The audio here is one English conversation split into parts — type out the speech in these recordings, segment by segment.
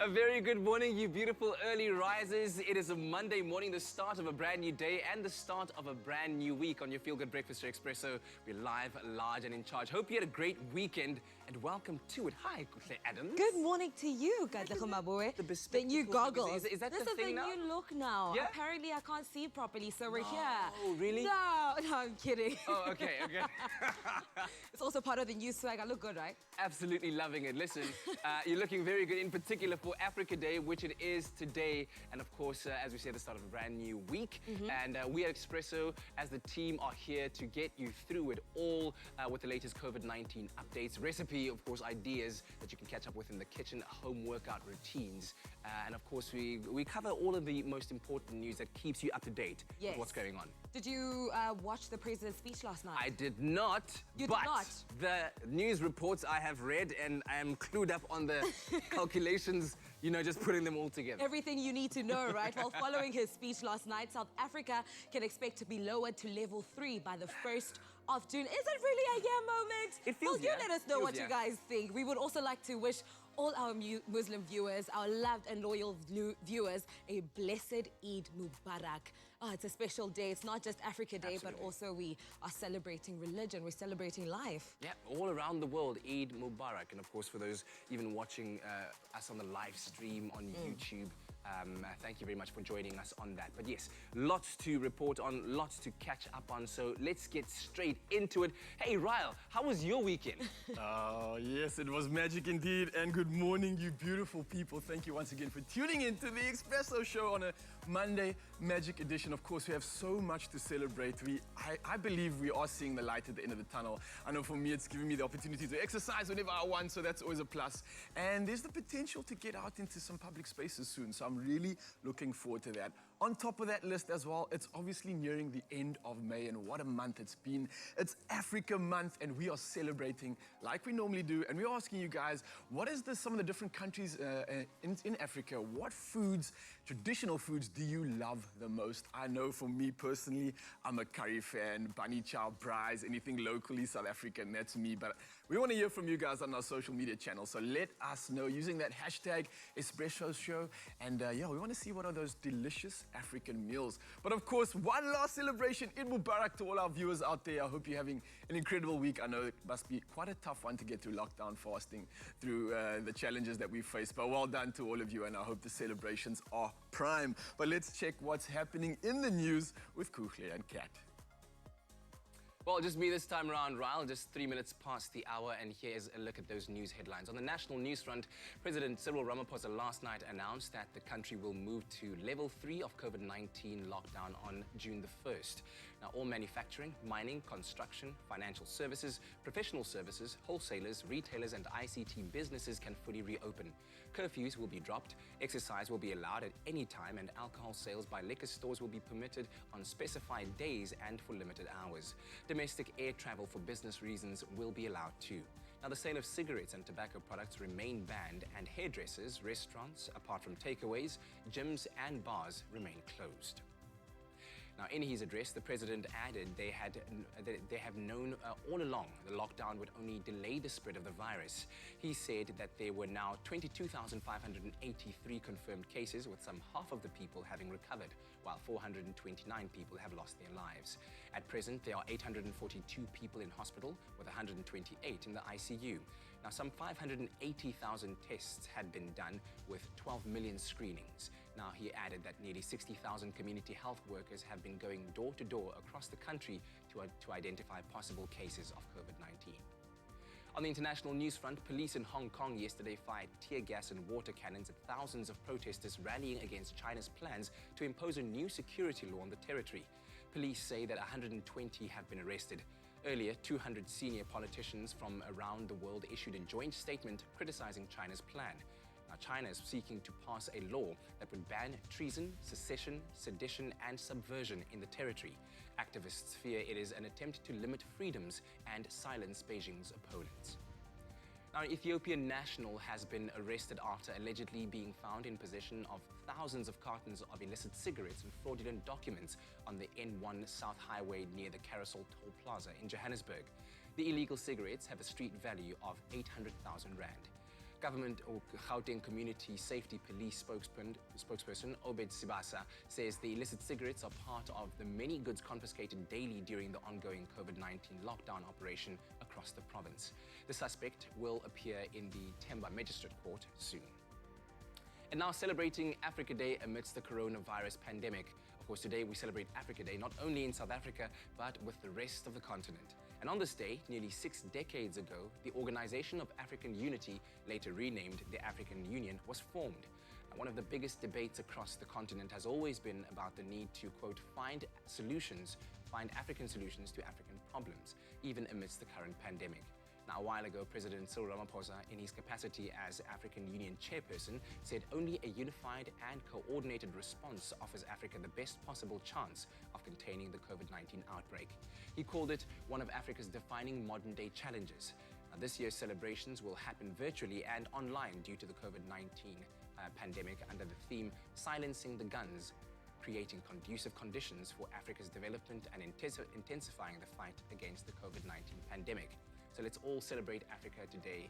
A very good morning, you beautiful early risers. It is a Monday morning, the start of a brand new day and the start of a brand new week on your Feel Good Breakfast Show Expresso. We're live, large and in charge. Hope you had a great weekend and welcome to it. Hi, Kuhle Adams. Good morning to you, Gadlego Mabue. The new goggles. Is that this the is thing the now? new look now. Yeah? Apparently I can't see properly, so we're here. Oh, really? No, I'm kidding. Oh, okay. It's also part of the new swag. I look good, right? Absolutely loving it. Listen, you're looking very good, in particular for Africa Day, which it is today. And of course, as we say, the start of a brand new week. And we at Expresso, as the team, are here to get you through it all with the latest COVID-19 updates, recipe, of course, ideas that you can catch up with in the kitchen, home workout routines. And of course, we cover all of the most important news that keeps you up to date with what's going on. Did you watch the president's speech last night? I did not. You but did not? The news reports I have read, and I am clued up on the calculations, you know, just putting them all together. Everything you need to know, right? Well, following his speech last night, South Africa can expect to be lowered to level 3 by the 1st of June. Is it really a yeah moment? It feels you let us know what you guys think. We would also like to wish all our Muslim viewers, our loved and loyal viewers, a blessed Eid Mubarak. Oh, it's a special day. It's not just Africa Day, but also we are celebrating religion. We're celebrating life. Yeah, all around the world, Eid Mubarak. And of course, for those even watching us on the live stream on YouTube, thank you very much for joining us on that. But yes, lots to report on, lots to catch up on. So let's get straight into it. Hey, Ryle, how was your weekend? Oh, yes, it was magic indeed. And good morning, you beautiful people. Thank you once again for tuning in to the Expresso show on a Monday magic edition. Of course, we have so much to celebrate. I believe we are seeing the light at the end of the tunnel. I know for me, it's giving me the opportunity to exercise whenever I want, so that's always a plus. And there's the potential to get out into some public spaces soon, so I'm really looking forward to that. On top of that list as well, it's obviously nearing the end of May, and what a month it's been. It's Africa Month, and we are celebrating like we normally do, and we're asking you guys, what is some of the different countries in Africa? What foods, traditional foods, do you love the most? I know for me personally, I'm a curry fan, bunny chow, braais, anything locally South African, that's me. But we want to hear from you guys on our social media channels, so let us know using that hashtag Expresso Show. And yeah, we want to see what are those delicious African meals. But of course, one last celebration, Eid Mubarak to all our viewers out there. I hope you're having an incredible week. I know it must be quite a tough one to get through lockdown fasting, through the challenges that we face. But well done to all of you, and I hope the celebrations are prime. But let's check what's happening in the news with Kuhle and Kat. Well, just me this time around, Ryle, just 3 minutes past the hour, and here's a look at those news headlines. On the national news front, President Cyril Ramaphosa last night announced that the country will move to level 3 of COVID-19 lockdown on June the 1st. Now, all manufacturing, mining, construction, financial services, professional services, wholesalers, retailers, and ICT businesses can fully reopen. Curfews will be dropped, exercise will be allowed at any time, and alcohol sales by liquor stores will be permitted on specified days and for limited hours. Domestic air travel for business reasons will be allowed too. Now, the sale of cigarettes and tobacco products remain banned, and hairdressers, restaurants, apart from takeaways, gyms and bars remain closed. Now, in his address, the president added they have known all along the lockdown would only delay the spread of the virus. He said that there were now 22,583 confirmed cases, with some half of the people having recovered, while 429 people have lost their lives. At present, there are 842 people in hospital, with 128 in the ICU. Now, some 580,000 tests had been done, with 12 million screenings. Now, he added that nearly 60,000 community health workers have been going door to door across the country to identify possible cases of COVID-19. On the international news front, police in Hong Kong yesterday fired tear gas and water cannons at thousands of protesters rallying against China's plans to impose a new security law on the territory. Police say that 120 have been arrested. Earlier, 200 senior politicians from around the world issued a joint statement criticizing China's plan. Now, China is seeking to pass a law that would ban treason, secession, sedition, and subversion in the territory. Activists fear it is an attempt to limit freedoms and silence Beijing's opponents. Now, an Ethiopian national has been arrested after allegedly being found in possession of thousands of cartons of illicit cigarettes and fraudulent documents on the N1 South Highway near the Carousel Toll Plaza in Johannesburg. The illegal cigarettes have a street value of 800,000 rand. Government or Gauteng Community Safety Police spokesperson Obed Sibasa says the illicit cigarettes are part of the many goods confiscated daily during the ongoing COVID-19 lockdown operation across the province. The suspect will appear in the Themba Magistrate Court soon. And now celebrating Africa Day amidst the coronavirus pandemic. Of course, today we celebrate Africa Day not only in South Africa, but with the rest of the continent. And on this day, nearly 6 decades ago, the Organization of African Unity, later renamed the African Union, was formed. And one of the biggest debates across the continent has always been about the need to, quote, find African solutions to African problems, even amidst the current pandemic. Now, a while ago, President Cyril Ramaphosa, in his capacity as African Union chairperson, said only a unified and coordinated response offers Africa the best possible chance of containing the COVID-19 outbreak. He called it one of Africa's defining modern-day challenges. Now, this year's celebrations will happen virtually and online due to the COVID-19 pandemic under the theme Silencing the Guns, creating conducive conditions for Africa's development and intensifying the fight against the COVID-19 pandemic. So let's all celebrate Africa today,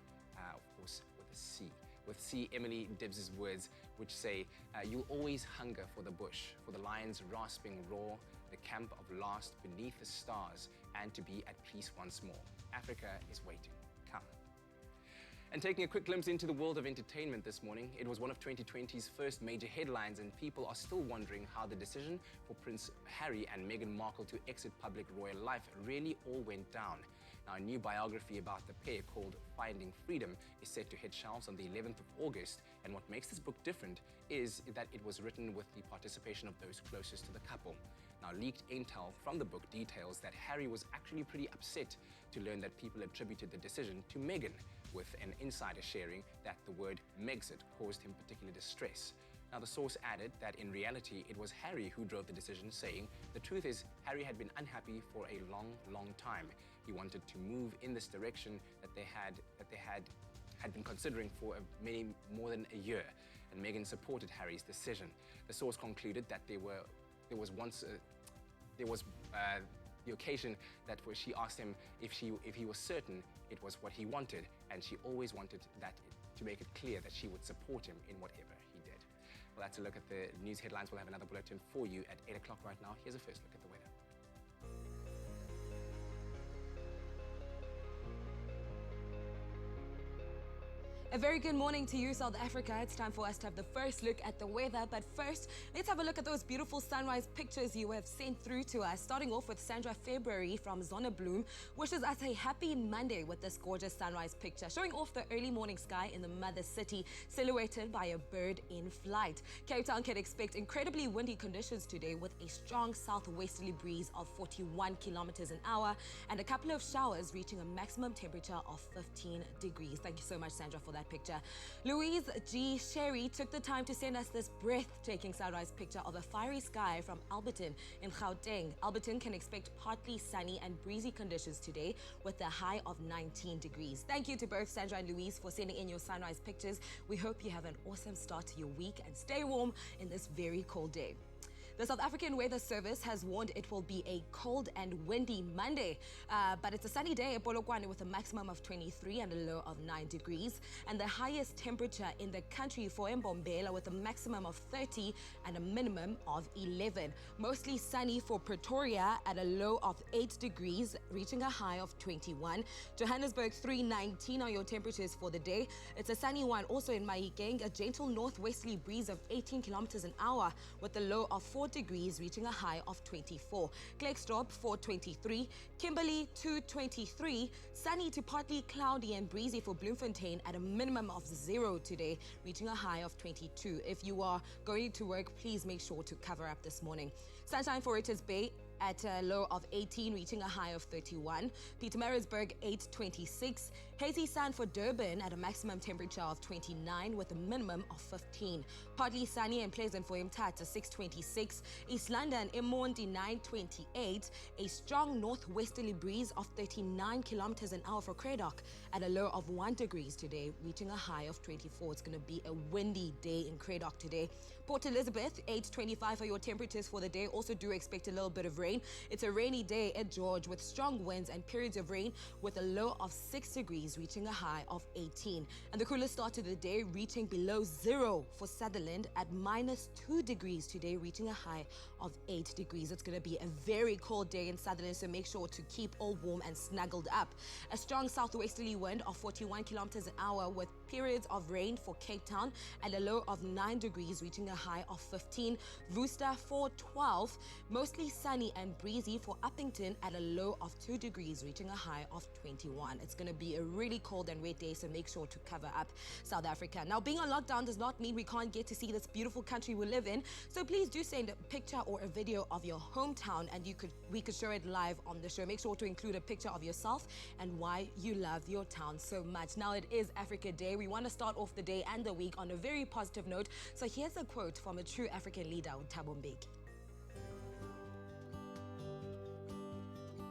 of course, with a C. With C, Emily Dibbs's words, which say, you'll always hunger for the bush, for the lion's rasping roar, the camp of last beneath the stars, and to be at peace once more. Africa is waiting. Come. And taking a quick glimpse into the world of entertainment this morning, it was one of 2020's first major headlines, and people are still wondering how the decision for Prince Harry and Meghan Markle to exit public royal life really all went down. Now, a new biography about the pair called Finding Freedom is set to hit shelves on the 11th of August, and what makes this book different is that it was written with the participation of those closest to the couple. Now, leaked intel from the book details that Harry was actually pretty upset to learn that people attributed the decision to Meghan, with an insider sharing that the word Megxit caused him particular distress. Now, the source added that in reality, it was Harry who drove the decision, saying, the truth is, Harry had been unhappy for a long, long time. He wanted to move in this direction that they had been considering for more than a year, and Meghan supported Harry's decision. The source concluded that there was the occasion that where she asked him if he was certain it was what he wanted, and she always wanted that to make it clear that she would support him in whatever he did. Well, that's a look at the news headlines. We'll have another bulletin for you at 8 o'clock right now. Here's a first look at the weather. A very good morning to you, South Africa. It's time for us to have the first look at the weather. But first, let's have a look at those beautiful sunrise pictures you have sent through to us. Starting off with Sandra February from Zonnebloem, wishes us a happy Monday with this gorgeous sunrise picture, showing off the early morning sky in the mother city, silhouetted by a bird in flight. Cape Town can expect incredibly windy conditions today with a strong southwesterly breeze of 41 kilometers an hour and a couple of showers reaching a maximum temperature of 15 degrees. Thank you so much, Sandra, for that picture. Louise G. Sherry took the time to send us this breathtaking sunrise picture of a fiery sky from Alberton in Gauteng. Alberton can expect partly sunny and breezy conditions today with a high of 19 degrees. Thank you to both Sandra and Louise for sending in your sunrise pictures. We hope you have an awesome start to your week and stay warm in this very cold day. The South African Weather Service has warned it will be a cold and windy Monday, but it's a sunny day at Polokwane with a maximum of 23 and a low of 9 degrees, and the highest temperature in the country for Mbombela with a maximum of 30 and a minimum of 11. Mostly sunny for Pretoria at a low of 8 degrees, reaching a high of 21. Johannesburg 319 are your temperatures for the day. It's a sunny one also in Mahikeng, a gentle northwesterly breeze of 18 kilometers an hour with a low of 4 degrees, reaching a high of 24. Klerksdorp 423, Kimberley 223, sunny to partly cloudy and breezy for Bloemfontein at a minimum of 0 today, reaching a high of 22. If you are going to work, please make sure to cover up this morning. Sunshine for Richards Bay at a low of 18, reaching a high of 31. Pietermaritzburg 826. Hazy sun for Durban at a maximum temperature of 29 with a minimum of 15. Partly sunny and pleasant for Mthatha 626. East London Emonti 928. A strong northwesterly breeze of 39 kilometers an hour for Cradock at a low of 1 degrees today, reaching a high of 24. It's going to be a windy day in Cradock today. Port Elizabeth, 8:25 are your temperatures for the day. Also do expect a little bit of rain. It's a rainy day at George with strong winds and periods of rain with a low of 6 degrees, reaching a high of 18. And the coolest start to the day reaching below zero for Sutherland at -2 degrees today, reaching a high of 8 degrees. It's going to be a very cold day in Sutherland, so make sure to keep all warm and snuggled up. A strong southwesterly wind of 41 kilometers an hour with periods of rain for Cape Town at a low of 9 degrees, reaching a high of 15. Worcester 412, mostly sunny and breezy for Uppington at a low of 2 degrees, reaching a high of 21. It's going to be a really cold and wet day, so make sure to cover up South Africa. Now, being on lockdown does not mean we can't get to see this beautiful country we live in, so please do send a picture or a video of your hometown and we could show it live on the show. Make sure to include a picture of yourself and why you love your town so much. Now, it is Africa Day. We want to start off the day and the week on a very positive note, so here's a quote from a true African leader, Thabo Mbeki.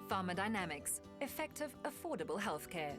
Pharma Dynamics, effective, affordable healthcare.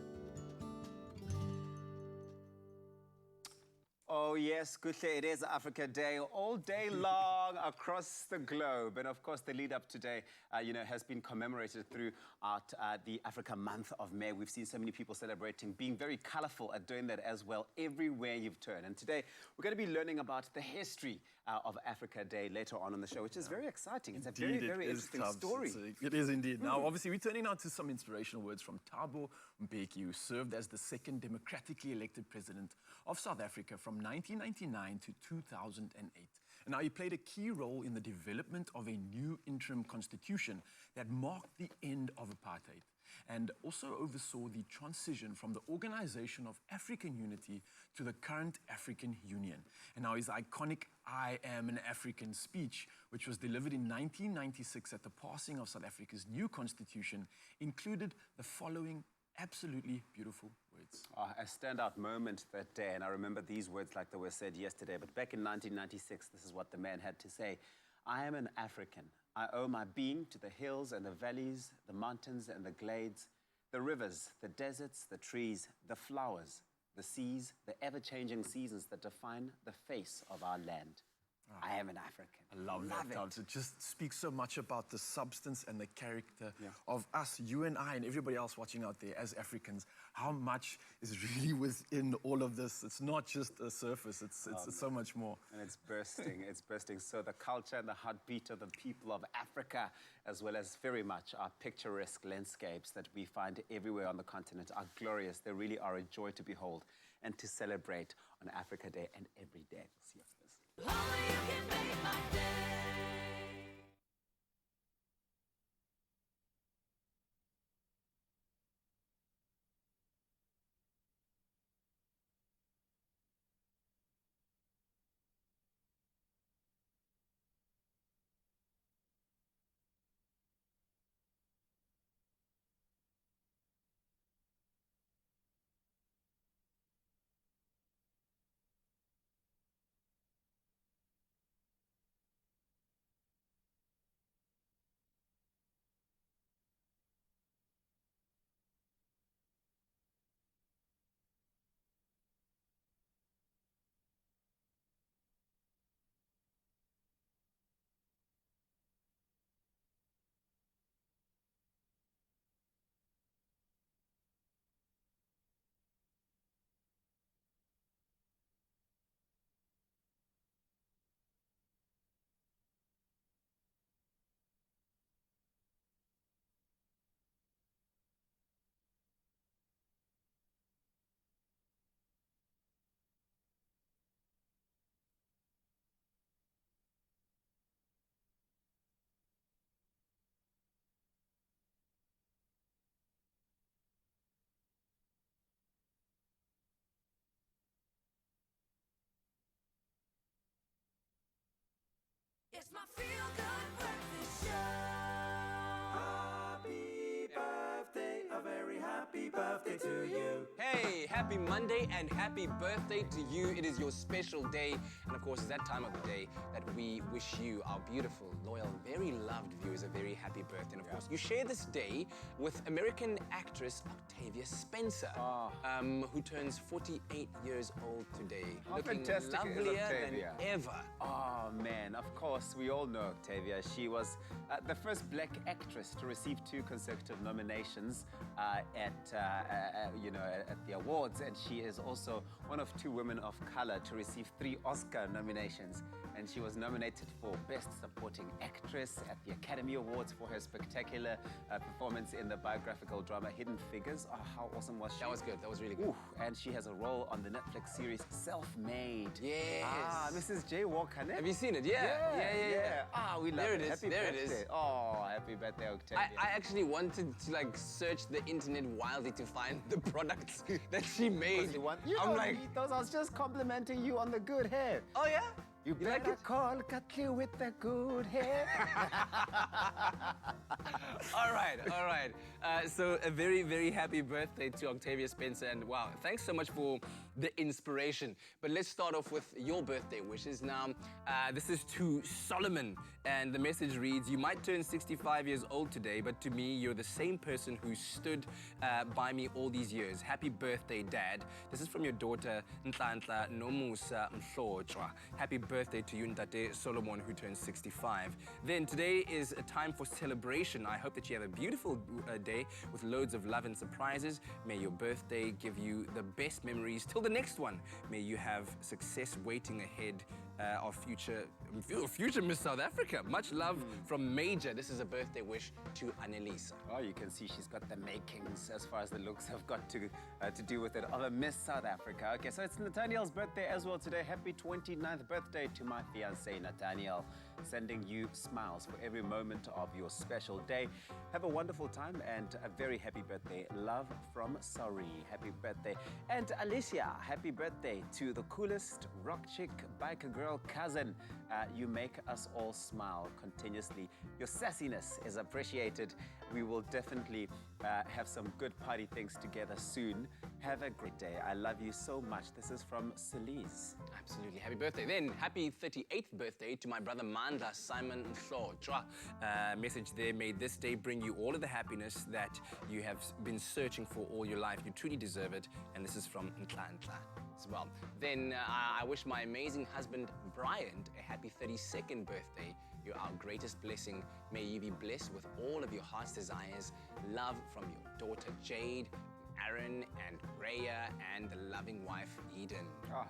Oh yes, Kuhle, it is Africa Day all day long across the globe. And of course, the lead up today, has been commemorated throughout the Africa month of May. We've seen so many people celebrating, being very colorful at doing that as well, everywhere you've turned. And today, we're going to be learning about the history of Africa Day later on in the show, which is very exciting. It's a very, very interesting story. It is indeed. Now, obviously, we're turning now to some inspirational words from Thabo Mbeki, who served as the second democratically elected president of South Africa from 1999 to 2008. And now he played a key role in the development of a new interim constitution that marked the end of apartheid and also oversaw the transition from the Organization of African Unity to the current African Union. And now his iconic "I Am an African" speech, which was delivered in 1996 at the passing of South Africa's new constitution, included the following absolutely beautiful words. A standout moment that day, and I remember these words like they were said yesterday, but back in 1996, this is what the man had to say. "I am an African. I owe my being to the hills and the valleys, the mountains and the glades, the rivers, the deserts, the trees, the flowers, the seas, the ever-changing seasons that define the face of our land. I am an African." I love that, Tubbs. It just speaks so much about the substance and the character of us, you and I, and everybody else watching out there as Africans. How much is really within all of this? It's not just a surface, it's so much more. And it's bursting, it's bursting. So the culture and the heartbeat of the people of Africa, as well as very much our picturesque landscapes that we find everywhere on the continent, are glorious. They really are a joy to behold and to celebrate on Africa Day and every day. We'll see you after this. Only you can make my day. It's my feel-good breakfast show. Happy birthday, a very happy birthday to you. Hey, happy Monday and happy birthday to you. It is your special day. And of course, it's that time of the day that we wish you, our beautiful, loyal, very loved viewers, a very happy birthday. And of course, you share this day with American actress Octavia Spencer, who turns 48 years old today. How looking fantastic is lovelier Octavia? than ever. Oh man, of course, we all know Octavia. She was the first black actress to receive 2 consecutive nominations at the awards, and she is also one of 2 women of color to receive 3 Oscar nominations. And she was nominated for Best Supporting Actress at the Academy Awards for her spectacular performance in the biographical drama Hidden Figures. Oh, how awesome was she? That was good. That was really good. Ooh, and she has a role on the Netflix series Self-Made. Yes. Ah, Mrs. J. Walker. Have you seen it? Yeah. Ah, we love There it. it is, Happy there it birthday. is. Oh, happy birthday, Octavia. I actually wanted to like search the internet wildly to find the products that she made. You I'm don't like, need those. I was just complimenting you on the good hair. oh yeah? You like better it? call Katli with the good hair. All right. So a very, very happy birthday to Octavia Spencer. And wow, thanks so much for the inspiration. But let's start off with your birthday wishes. Now, this is to Solomon. And the message reads, you might turn 65 years old today, but to me, you're the same person who stood by me all these years. Happy birthday, Dad. This is from your daughter, Nhlanhla Nomusa Mhlotshwa. Happy birthday to you, Ntate Solomon, who turns 65. Then today is a time for celebration. I hope that you have a beautiful day with loads of love and surprises. May your birthday give you the best memories till the next one. May you have success waiting ahead of future Miss South Africa. Much love from Major. This is a birthday wish to Annelisa. Oh, you can see she's got the makings as far as the looks have got to do with it of a Miss South Africa. Okay, so it's Nathaniel's birthday as well today. Happy 29th birthday to my fiancé, Nathaniel. Sending you smiles for every moment of your special day. Have a wonderful time and a very happy birthday. Love from Sari. Happy birthday. And Alicia, happy birthday to the coolest rock chick, biker girl cousin. You make us all smile continuously. Your sassiness is appreciated. We will definitely have some good party things together soon. Have a great day. I love you so much. This is from Celise. Absolutely. Happy birthday. Then, happy 38th birthday to my brother Manda Simon Mhlotshwa. Message there, may this day bring you all of the happiness that you have been searching for all your life. You truly deserve it. And this is from Nhlanhla as well. Then I wish my amazing husband Bryant a happy 32nd birthday. You're our greatest blessing. May you be blessed with all of your heart's desires. Love from your daughter Jade, Aaron and Rhea, and the loving wife Eden. Oh,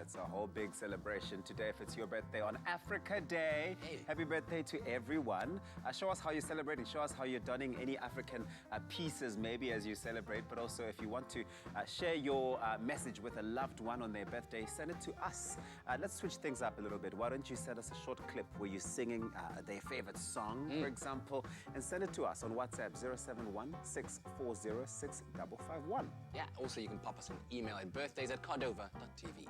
it's a whole big celebration today if it's your birthday on Africa Day. Hey. Happy birthday to everyone. Show us how you're celebrating. Show us how you're donning any African pieces maybe as you celebrate. But also if you want to share your message with a loved one on their birthday, send it to us. Let's switch things up a little bit. Why don't you send us a short clip where you're singing their favorite song, for example, and send it to us on WhatsApp 071 640 6551. Yeah, also you can pop us an email at birthdays@cardova.tv.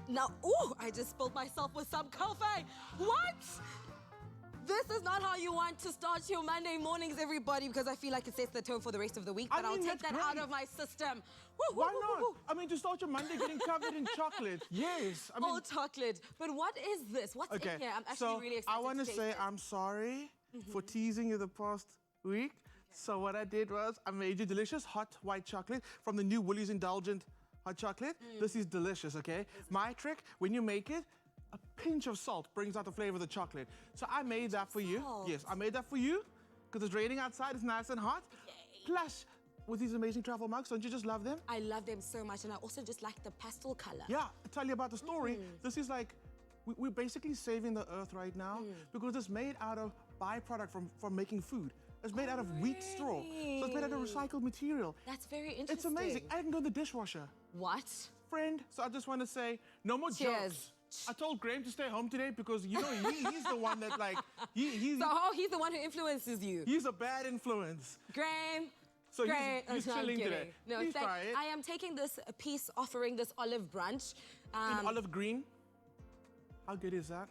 Now, ooh, I just spilled myself with some coffee. What? This is not how you want to start your Monday mornings, everybody, because I feel like it sets the tone for the rest of the week, but I'll take that's that out great. of my system. Woo, Why woo, woo, not? woo. I mean, to start your Monday getting covered in chocolate. Yes. I mean, All chocolate. But what is this? What's in here? I'm actually really excited I want to taste say it. I'm sorry for teasing you the past week. So what I did was I made you delicious hot white chocolate from the new Woolies Indulgent hot chocolate. This is delicious, okay? My trick, when you make it, a pinch of salt brings out the flavor of the chocolate. So I made that for you. salt. Yes, I made that for you because it's raining outside, it's nice and hot. Plus, with these amazing travel mugs, don't you just love them? I love them so much, and I also just like the pastel color. Yeah, I'll tell you about the story. This is like, we're basically saving the earth right now because it's made out of byproduct from making food. It's made out of wheat straw. So it's made out of recycled material. That's very interesting. It's amazing. I can go in the dishwasher. What? Friend, so I just want to say, no more Cheers. jokes. I told Graham to stay home today because, you know, he's the one that, like, he's He's the one who influences you. a bad influence. Graham. So Graham. he's No, I'm chilling kidding. today. No, Please try it. I am taking this piece, offering this olive brunch. In olive green. How good is that?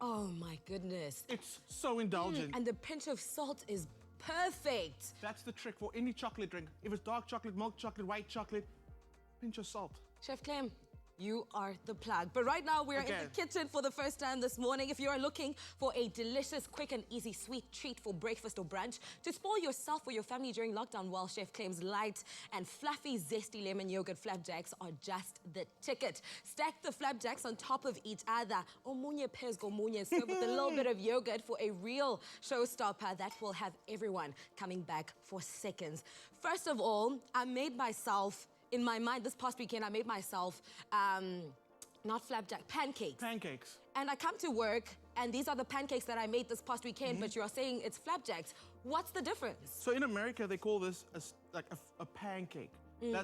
Oh my goodness. It's so indulgent. And the pinch of salt is perfect. That's the trick for any chocolate drink. If it's dark chocolate, milk chocolate, white chocolate, pinch of salt. Chef Clem, you are the plug. But right now, we're in Okay. the kitchen for the first time this morning. If you are looking for a delicious, quick and easy sweet treat for breakfast or brunch, to spoil yourself or your family during lockdown, well, Chef Clem's light and fluffy, zesty lemon yogurt flapjacks are just the ticket. Stack the flapjacks on top of each other. Omunye pez gomunye, serve with a little bit of yogurt for a real showstopper that will have everyone coming back for seconds. First of all, I made myself, in my mind, this past weekend, I made myself, not flapjack, pancakes. Pancakes. And I come to work, and these are the pancakes that I made this past weekend, but you're saying it's flapjacks. What's the difference? So in America, they call this like a pancake.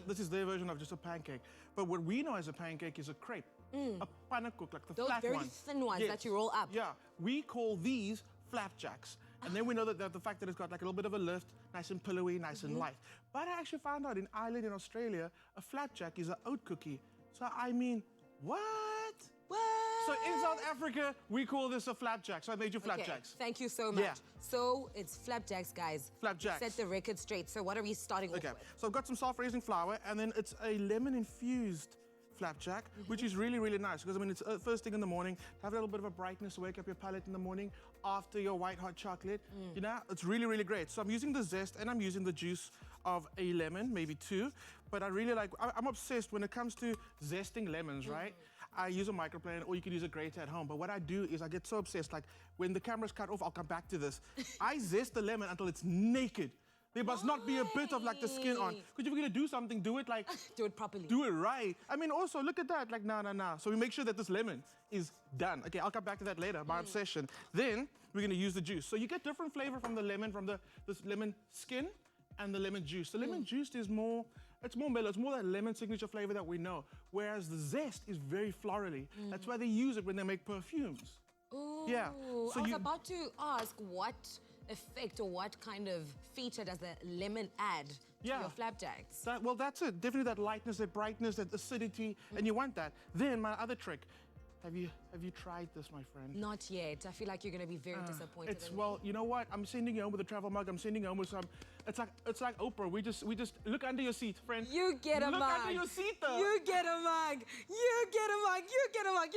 This is their version of just a pancake. But what we know as a pancake is a crepe, a pannenkoek, like the Those flat very ones. thin ones that you roll up. Yeah, we call these flapjacks. And then we know that the fact that it's got like a little bit of a lift, nice and pillowy, nice and light. But I actually found out in Ireland, in Australia, a flapjack is an oat cookie. So I mean, what? What? So in South Africa, we call this a flapjack. So I made you flapjacks. Okay, thank you so much. Yeah. So it's flapjacks, guys. Flapjacks. Set the record straight. So what are we starting off Okay, with? so I've got some self-raising flour, and then it's a lemon-infused flapjack, which is really, really nice, because I mean, it's first thing in the morning, have a little bit of a brightness to wake up your palate in the morning after your white hot chocolate. You know, it's really, really great. So I'm using the zest and I'm using the juice of a lemon, maybe two, but I really like, I'm obsessed when it comes to zesting lemons, right? I use a microplane, or you can use a grater at home. But what I do is I get so obsessed, like when the camera's cut off, I'll come back to this. I zest the lemon until it's naked. There must not be a bit of like the skin on. Because if you're gonna do something, do it like, Do it properly. do it right. I mean, also look at that, like, no. So we make sure that this lemon is done. Okay, I'll come back to that later, my obsession. Then we're gonna use the juice. So you get different flavor from the lemon, from this lemon skin and the lemon juice. The lemon juice is more, it's more mellow. It's more that lemon signature flavor that we know. Whereas the zest is very florally. That's why they use it when they make perfumes. Ooh, Yeah, so I was you- about to ask what effect or what kind of feature does the lemon add to Yeah. your flapjacks? Well, that's it. Definitely that lightness, that brightness, that acidity, and you want that. Then my other trick. Have you tried this, my friend? Not yet. I feel like you're going to be very disappointed. It's in me. well, you know what? I'm sending you home with a travel mug. I'm sending you home with some. It's like Oprah. We just look under your seat, friend. You get a look mug. under your seat, though. You get a mug. You get a mug. You get a mug.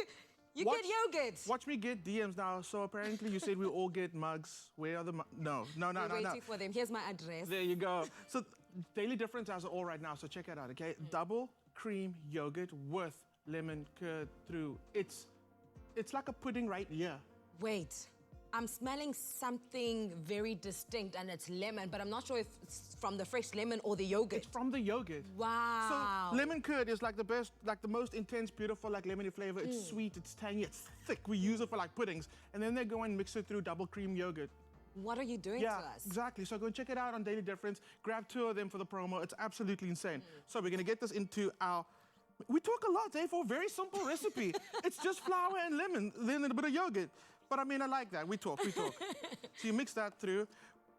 You get yogurt. Watch me get DMs now. So apparently you said we all get mugs. Where are the mugs? No. We're waiting for them. Here's my address. There you go. So Daily Difference has it all right now. So check it out, okay? Double cream yogurt with lemon curd through. It's like a pudding right here. Wait. I'm smelling something very distinct, and it's lemon, but I'm not sure if it's from the fresh lemon or the yogurt. It's from the yogurt. Wow. So lemon curd is like the best, like the most intense, beautiful, like lemony flavor. It's sweet, it's tangy, it's thick. We use it for like puddings. And then they go and mix it through double cream yogurt. What are you doing Yeah, to us? exactly. So go and check it out on Daily Difference. Grab 2 of them for the promo. It's absolutely insane. So we're gonna get this into our, we talk a lot, eh, for a very simple recipe. It's just flour and lemon, then a bit of yogurt. But I mean, I like that. We talk. So you mix that through,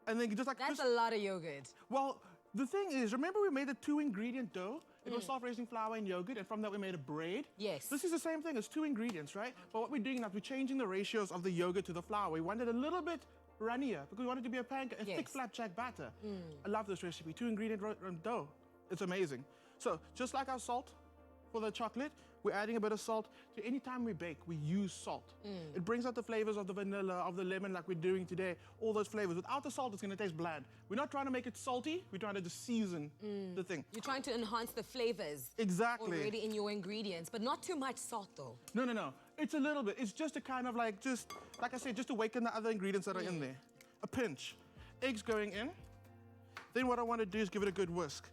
and then you just like... That's a lot of yogurt. Well, the thing is, remember we made a 2-ingredient dough? It was self-raising flour and yogurt, and from that we made a bread. Yes. This is the same thing. It's 2 ingredients, right? But what we're doing now, we're changing the ratios of the yogurt to the flour. We want it a little bit runnier because we want it to be a pancake, a thick Yes. flapjack batter. I love this recipe. 2-ingredient dough. It's amazing. So just like our salt for the chocolate, we're adding a bit of salt. So anytime we bake, we use salt. It brings out the flavors of the vanilla, of the lemon like we're doing today, all those flavors. Without the salt, it's gonna taste bland. We're not trying to make it salty, we're trying to just season the thing. You're trying to enhance the flavors Exactly. already in your ingredients, but not too much salt though. No. It's a little bit. It's just a kind of like, like I said, just to awaken the other ingredients that are in there. A pinch. Eggs going in. Then what I want to do is give it a good whisk.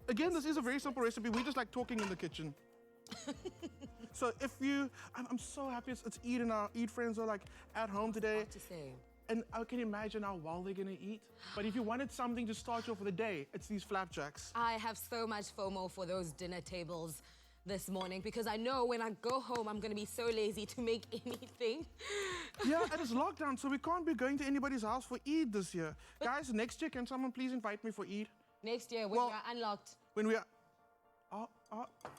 Again, this is a very simple recipe. We just like talking in the kitchen. So if you, I'm so happy it's Eid and our Eid friends are like at home today. What to say? And I can imagine how well they're gonna eat. But if you wanted something to start you off for the day, it's these flapjacks. I have so much FOMO for those dinner tables this morning because I know when I go home, I'm gonna be so lazy to make anything. Yeah, and it's lockdown, so we can't be going to anybody's house for Eid this year. Guys, next year, can someone please invite me for Eid? Next year, when Well- you're unlocked. When we are...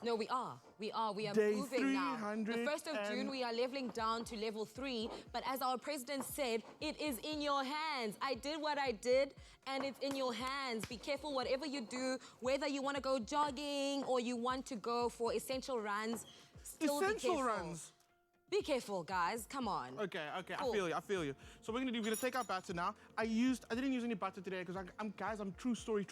No, we are. We are Day moving now. The 300 1st of June, and- we are leveling down to level 3. But as our president said, it is in your hands. I did what I did, and it's in your hands. Be careful whatever you do, whether you want to go jogging or you want to go for essential runs. Still be Essential careful. runs. Be careful, guys. Come on. Okay, Cool. I feel you. So we're gonna take our batter now. I didn't use any butter today because I'm true story.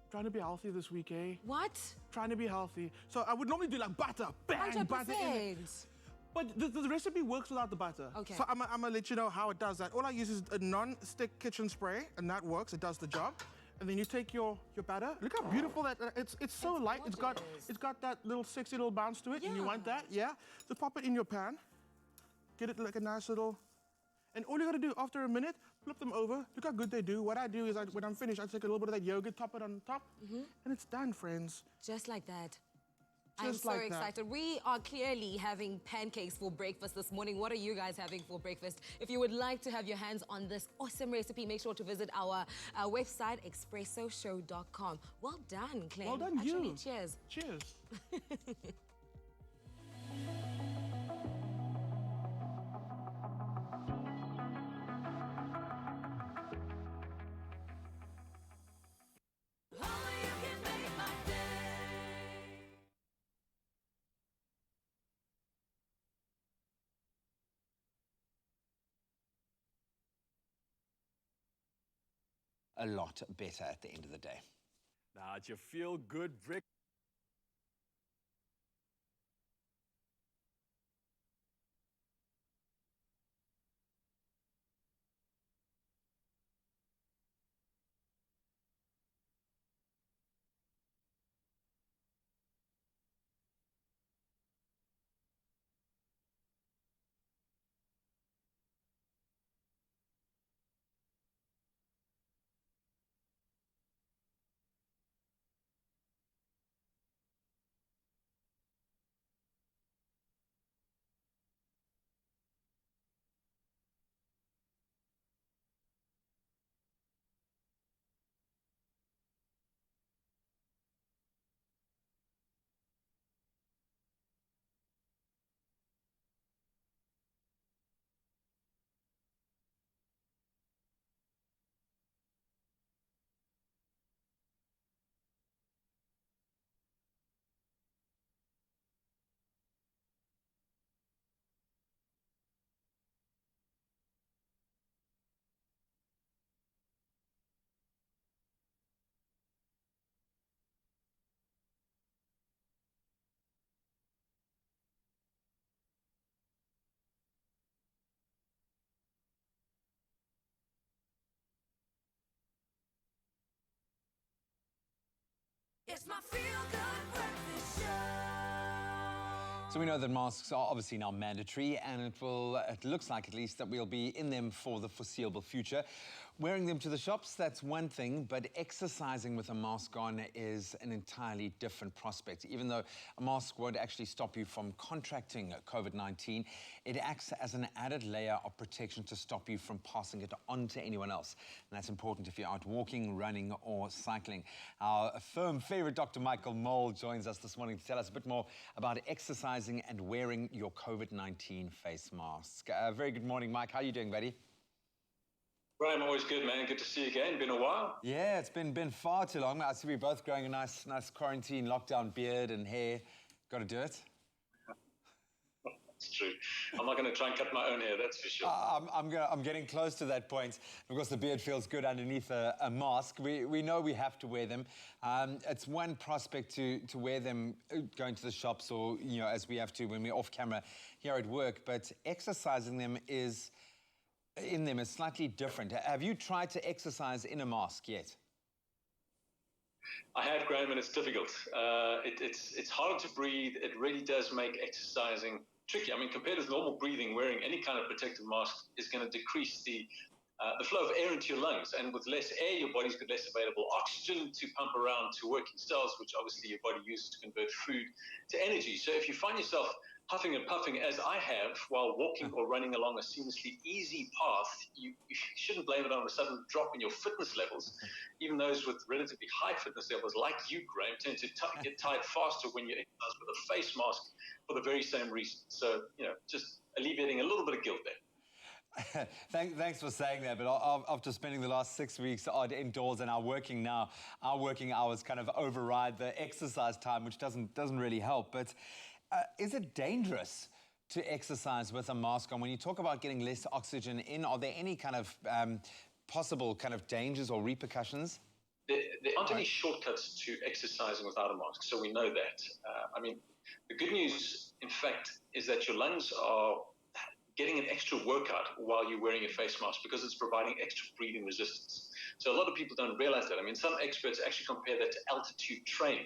Trying to be healthy this week, eh? What? Trying to be healthy. So I would normally do like butter, bang, butter in it. 100%. But the recipe works without the butter. Okay. So I'm gonna let you know how it does that. All I use is a non-stick kitchen spray, and that works. It does the job. And then you take your batter. Look how beautiful that it's so light. Gorgeous. It's got that little sexy little bounce to it, and you Yeah. want that, yeah? So pop it in your pan. Get it like a nice little. And all you gotta do after a minute, flip them over. Look how good they do. What I do is when I'm finished, I take a little bit of that yogurt, top it on top, and it's done, friends. Just like that. I'm Just so like that. excited. We are clearly having pancakes for breakfast this morning. What are you guys having for breakfast? If you would like to have your hands on this awesome recipe, make sure to visit our website, expressoshow.com. Well done, Clem. Well done, Actually, you. cheers. Cheers. Only you can make my day. A lot better at the end of the day. Now, it's your feel-good breakfast. It's my feel-good breakfast show. So we know that masks are obviously now mandatory, and it looks like at least that we'll be in them for the foreseeable future. Wearing them to the shops, that's one thing, but exercising with a mask on is an entirely different prospect. Even though a mask won't actually stop you from contracting COVID-19, it acts as an added layer of protection to stop you from passing it on to anyone else. And that's important if you're out walking, running, or cycling. Our firm favorite Dr. Michael Mole joins us this morning to tell us a bit more about exercising and wearing your COVID-19 face mask. Very good morning, Mike. How are you doing, buddy? Graham, always good, man. Good to see you again. Been a while. Yeah, it's been far too long. I see we're both growing a nice quarantine lockdown beard and hair. Got to do it. That's true. I'm not going to try and cut my own hair, that's for sure. I'm getting close to that point. Of course, the beard feels good underneath a mask. We know we have to wear them. It's one prospect to wear them going to the shops, or as we have to when we're off camera here at work. But exercising them is slightly different. Have you tried to exercise in a mask yet? I have, Graham, and it's difficult. It's hard to breathe. It really does make exercising tricky. I mean, compared with normal breathing, wearing any kind of protective mask is going to decrease the flow of air into your lungs. And with less air, your body's got less available oxygen to pump around to working cells, which obviously your body uses to convert food to energy. So if you find yourself huffing and puffing as I have while walking or running along a seamlessly easy path, you shouldn't blame it on a sudden drop in your fitness levels. Even those with relatively high fitness levels, like you, Graham, tend to get tired faster when you exercise with a face mask for the very same reason. So, just alleviating a little bit of guilt there. Thanks for saying that, but after spending the last 6 weeks odd indoors and our working hours kind of override the exercise time, which doesn't really help. But is it dangerous to exercise with a mask on? When you talk about getting less oxygen in, are there any kind of possible kind of dangers or repercussions? There aren't any shortcuts to exercising without a mask, so we know that. The good news, in fact, is that your lungs are getting an extra workout while you're wearing a face mask because it's providing extra breathing resistance. So a lot of people don't realize that. Some experts actually compare that to altitude training.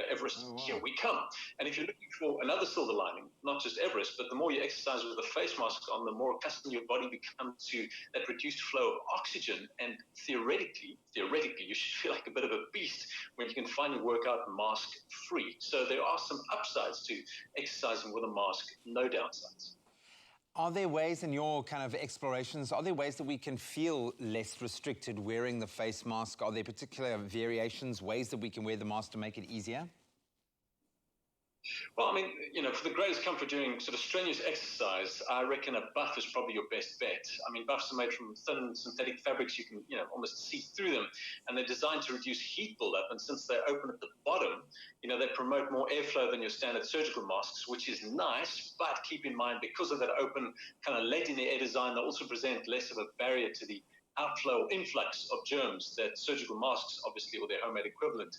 Everest, here we come. And if you're looking for another silver lining, not just Everest, but the more you exercise with a face mask on, the more accustomed your body becomes to that reduced flow of oxygen. And theoretically, you should feel like a bit of a beast when you can finally work out mask free. So there are some upsides to exercising with a mask, no downsides. Are there ways in your kind of explorations, are there ways that we can feel less restricted wearing the face mask? Are there particular variations, ways that we can wear the mask to make it easier? Well, for the greatest comfort during sort of strenuous exercise, I reckon a buff is probably your best bet. Buffs are made from thin synthetic fabrics. You can, almost see through them, and they're designed to reduce heat buildup. And since they open at the bottom, they promote more airflow than your standard surgical masks, which is nice. But keep in mind, because of that open kind of lead in the air design, they also present less of a barrier to the outflow or influx of germs that surgical masks, obviously, or their homemade equivalent,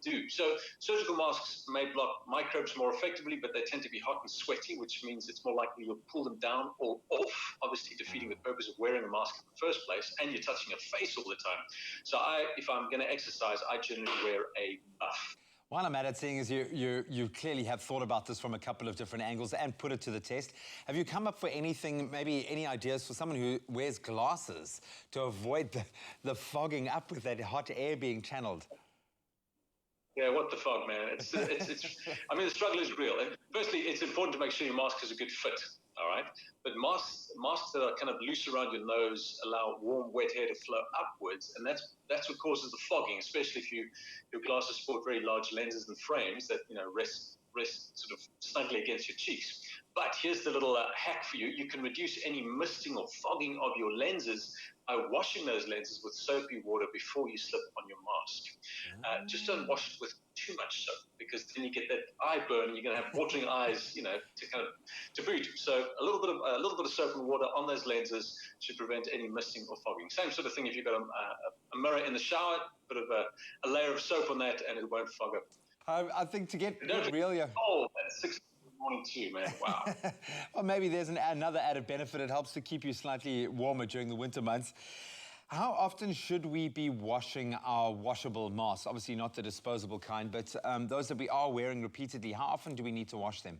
do. So surgical masks may block microbes more effectively, but they tend to be hot and sweaty, which means it's more likely you'll pull them down or off, obviously defeating the purpose of wearing a mask in the first place, and you're touching a face all the time. So if I'm going to exercise, I generally wear a buff. While I'm at it, seeing as you clearly have thought about this from a couple of different angles and put it to the test, have you come up for anything, maybe any ideas for someone who wears glasses to avoid the fogging up with that hot air being channeled? Yeah, what the fog, man. It's the struggle is real. And firstly, it's important to make sure your mask has a good fit, all right? But masks that are kind of loose around your nose allow warm, wet air to flow upwards, and that's what causes the fogging, especially if your glasses sport very large lenses and frames that, rest sort of snugly against your cheeks. But here's the little hack for you. You can reduce any misting or fogging of your lenses by washing those lenses with soapy water before you slip on your mask. Just don't wash it with too much soap, because then you get that eye burn and you're going to have watering eyes, to boot. So a little bit of soap and water on those lenses should prevent any misting or fogging. Same sort of thing if you've got a mirror in the shower, bit of a layer of soap on that and it won't fog up. I think to get real, yeah. Oh, at 6 in the morning too, man. Wow. Well, maybe there's another added benefit. It helps to keep you slightly warmer during the winter months. How often should we be washing our washable masks? Obviously not the disposable kind, but those that we are wearing repeatedly, how often do we need to wash them?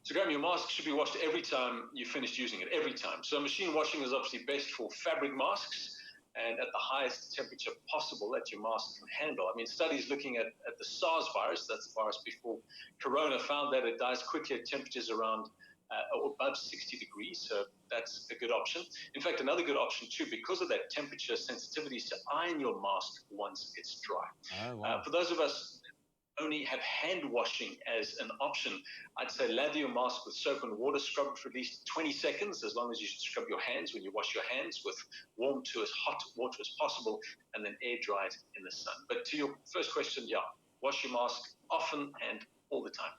So, Graham, your mask should be washed every time you finished using it, every time. So machine washing is obviously best for fabric masks and at the highest temperature possible that your mask can handle. Studies looking at the SARS virus, that's the virus before Corona, found that it dies quickly at temperatures around or above 60 degrees, so that's a good option. In fact, another good option too, because of that temperature sensitivity, is to iron your mask once it's dry. Oh, wow. For those of us only have hand washing as an option, I'd say lather your mask with soap and water, scrub it for at least 20 seconds, as long as you scrub your hands when you wash your hands with warm to as hot water as possible, and then air dry it in the sun. But to your first question, yeah, wash your mask often and all the time.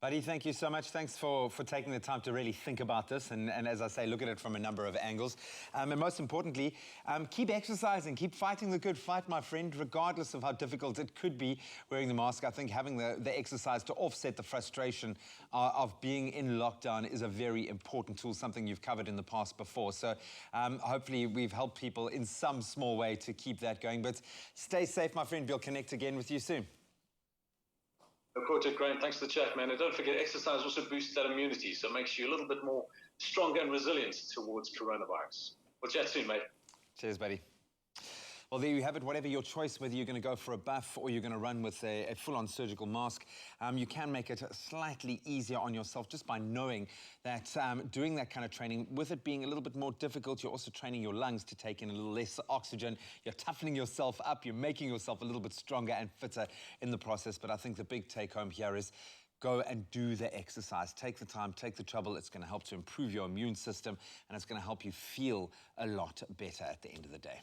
Buddy, thank you so much. Thanks for taking the time to really think about this and as I say, look at it from a number of angles. And most importantly, keep exercising, keep fighting the good fight, my friend, regardless of how difficult it could be wearing the mask. I think having the exercise to offset the frustration of being in lockdown is a very important tool, something you've covered in the past before. So hopefully we've helped people in some small way to keep that going. But stay safe, my friend. We'll connect again with you soon. Of course, Graham. Thanks for the chat, man. And don't forget, exercise also boosts that immunity, so it makes you a little bit more stronger and resilient towards coronavirus. We'll chat soon, mate. Cheers, buddy. Well, there you have it. Whatever your choice, whether you're going to go for a buff or you're going to run with a full-on surgical mask, you can make it slightly easier on yourself just by knowing that doing that kind of training, with it being a little bit more difficult, you're also training your lungs to take in a little less oxygen. You're toughening yourself up. You're making yourself a little bit stronger and fitter in the process. But I think the big take-home here is go and do the exercise. Take the time, take the trouble. It's going to help to improve your immune system, and it's going to help you feel a lot better at the end of the day.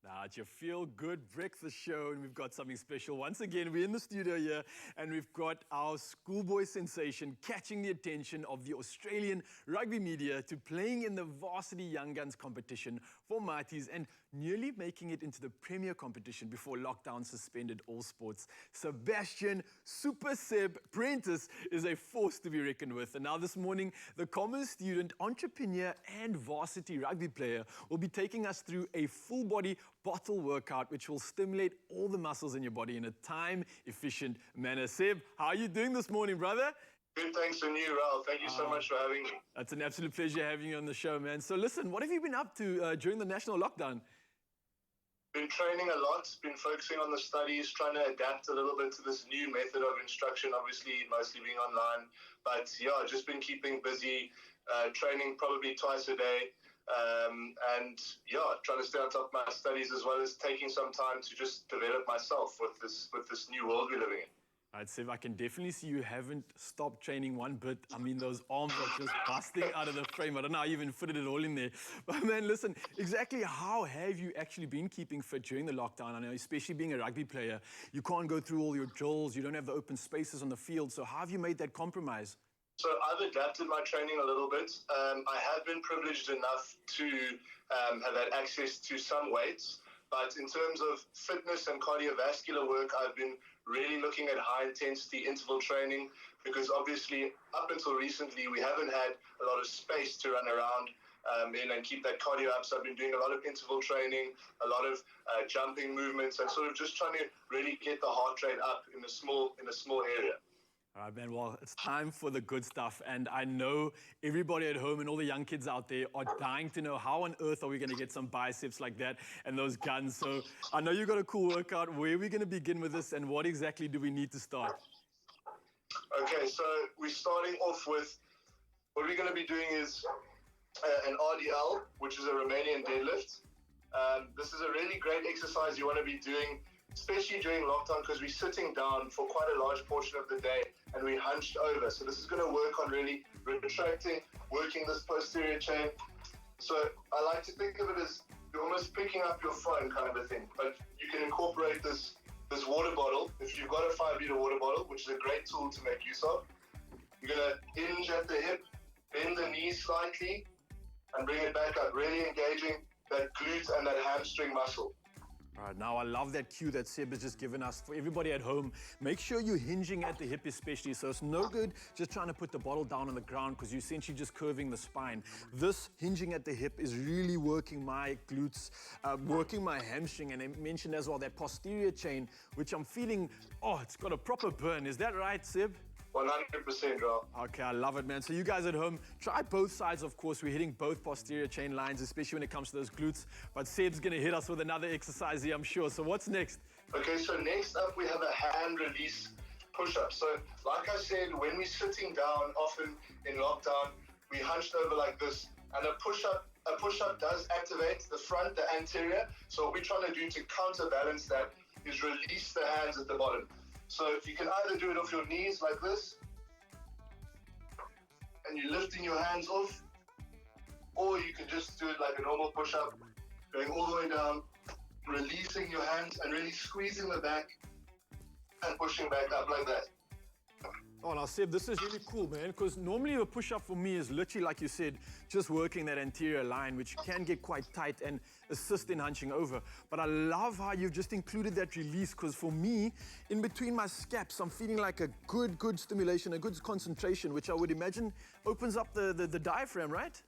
Now, it's your feel-good breakfast show, and we've got something special. Once again, we're in the studio here, and we've got our schoolboy sensation catching the attention of the Australian rugby media to playing in the varsity Young Guns competition for Mighties and nearly making it into the premier competition before lockdown suspended all sports. Sebastian Super Seb Prentice is a force to be reckoned with. And now this morning, the commerce student, entrepreneur, and varsity rugby player will be taking us through a full-body bottle workout, which will stimulate all the muscles in your body in a time-efficient manner. Seb, how are you doing this morning, brother? Good, thanks to you, Raul. Thank you so much for having me. It's an absolute pleasure having you on the show, man. So listen, what have you been up to during the national lockdown? Been training a lot, been focusing on the studies, trying to adapt a little bit to this new method of instruction, obviously mostly being online. But yeah, just been keeping busy, training probably twice a day. And yeah, trying to stay on top of my studies as well as taking some time to just develop myself with this new world we're living in. I'd say I can definitely see you haven't stopped training one bit. I mean, those arms are just busting out of the frame. I don't know how you even fitted it all in there. But man, listen, exactly how have you actually been keeping fit during the lockdown? I know, especially being a rugby player, you can't go through all your drills, you don't have the open spaces on the field. So how have you made that compromise? So I've adapted my training a little bit. I have been privileged enough to have had access to some weights. But in terms of fitness and cardiovascular work, I've been really looking at high-intensity interval training because obviously up until recently we haven't had a lot of space to run around in and keep that cardio up. So I've been doing a lot of interval training, a lot of jumping movements, and sort of just trying to really get the heart rate up in a small area. All right, man, well, it's time for the good stuff. And I know everybody at home and all the young kids out there are dying to know how on earth are we going to get some biceps like that and those guns. So I know you've got a cool workout. Where are we going to begin with this and what exactly do we need to start? Okay, so we're starting off with, what we're going to be doing is an RDL, which is a Romanian deadlift. This is a really great exercise you want to be doing, especially during lockdown, because we're sitting down for quite a large portion of the day and we're hunched over. So this is going to work on really retracting, working this posterior chain. So I like to think of it as you're almost picking up your phone kind of a thing, but you can incorporate this water bottle. If you've got a 5-liter water bottle, which is a great tool to make use of, you're going to hinge at the hip, bend the knees slightly, and bring it back up, really engaging that glute and that hamstring muscle. All right, now I love that cue that Seb has just given us. For everybody at home, make sure you're hinging at the hip especially. So it's no good just trying to put the bottle down on the ground because you're essentially just curving the spine. This hinging at the hip is really working my glutes, working my hamstring. And I mentioned as well that posterior chain, which I'm feeling, oh, it's got a proper burn. Is that right, Seb? 100%, Raul. Okay, I love it, man. So you guys at home, try both sides, of course. We're hitting both posterior chain lines, especially when it comes to those glutes. But Seb's going to hit us with another exercise here, I'm sure. So what's next? Okay, so next up we have a hand release push-up. So like I said, when we're sitting down, often in lockdown, we hunched over like this. And a push-up does activate the front, the anterior. So what we're trying to do to counterbalance that is release the hands at the bottom. So you can either do it off your knees like this, and you're lifting your hands off, or you can just do it like a normal push-up, going all the way down, releasing your hands and really squeezing the back and pushing back up like that. Oh, now, Seb, this is really cool, man, because normally a push-up for me is literally, like you said, just working that anterior line, which can get quite tight and assist in hunching over. But I love how you've just included that release, because for me, in between my scaps, I'm feeling like a good stimulation, a good concentration, which I would imagine opens up the diaphragm, right?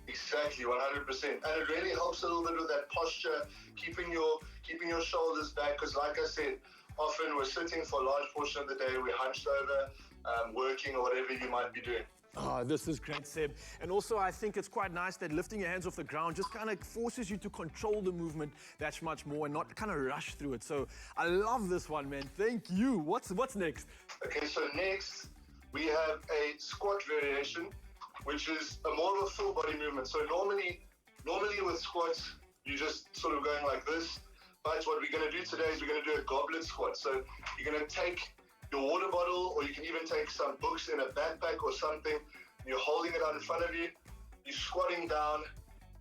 Exactly, 100%. And it really helps a little bit with that posture, keeping your shoulders back, because like I said, often we're sitting for a large portion of the day, we're hunched over, working or whatever you might be doing. Oh, this is great, Seb. And also, I think it's quite nice that lifting your hands off the ground just kind of forces you to control the movement that much more and not kind of rush through it. So I love this one, man. Thank you. What's next? Okay, so next we have a squat variation, which is a more of a full body movement. So normally with squats, you're just sort of going like this. But what we're going to do today is we're going to do a goblet squat. So you're going to take your water bottle, or you can even take some books in a backpack or something. You're holding it out in front of you. You're squatting down,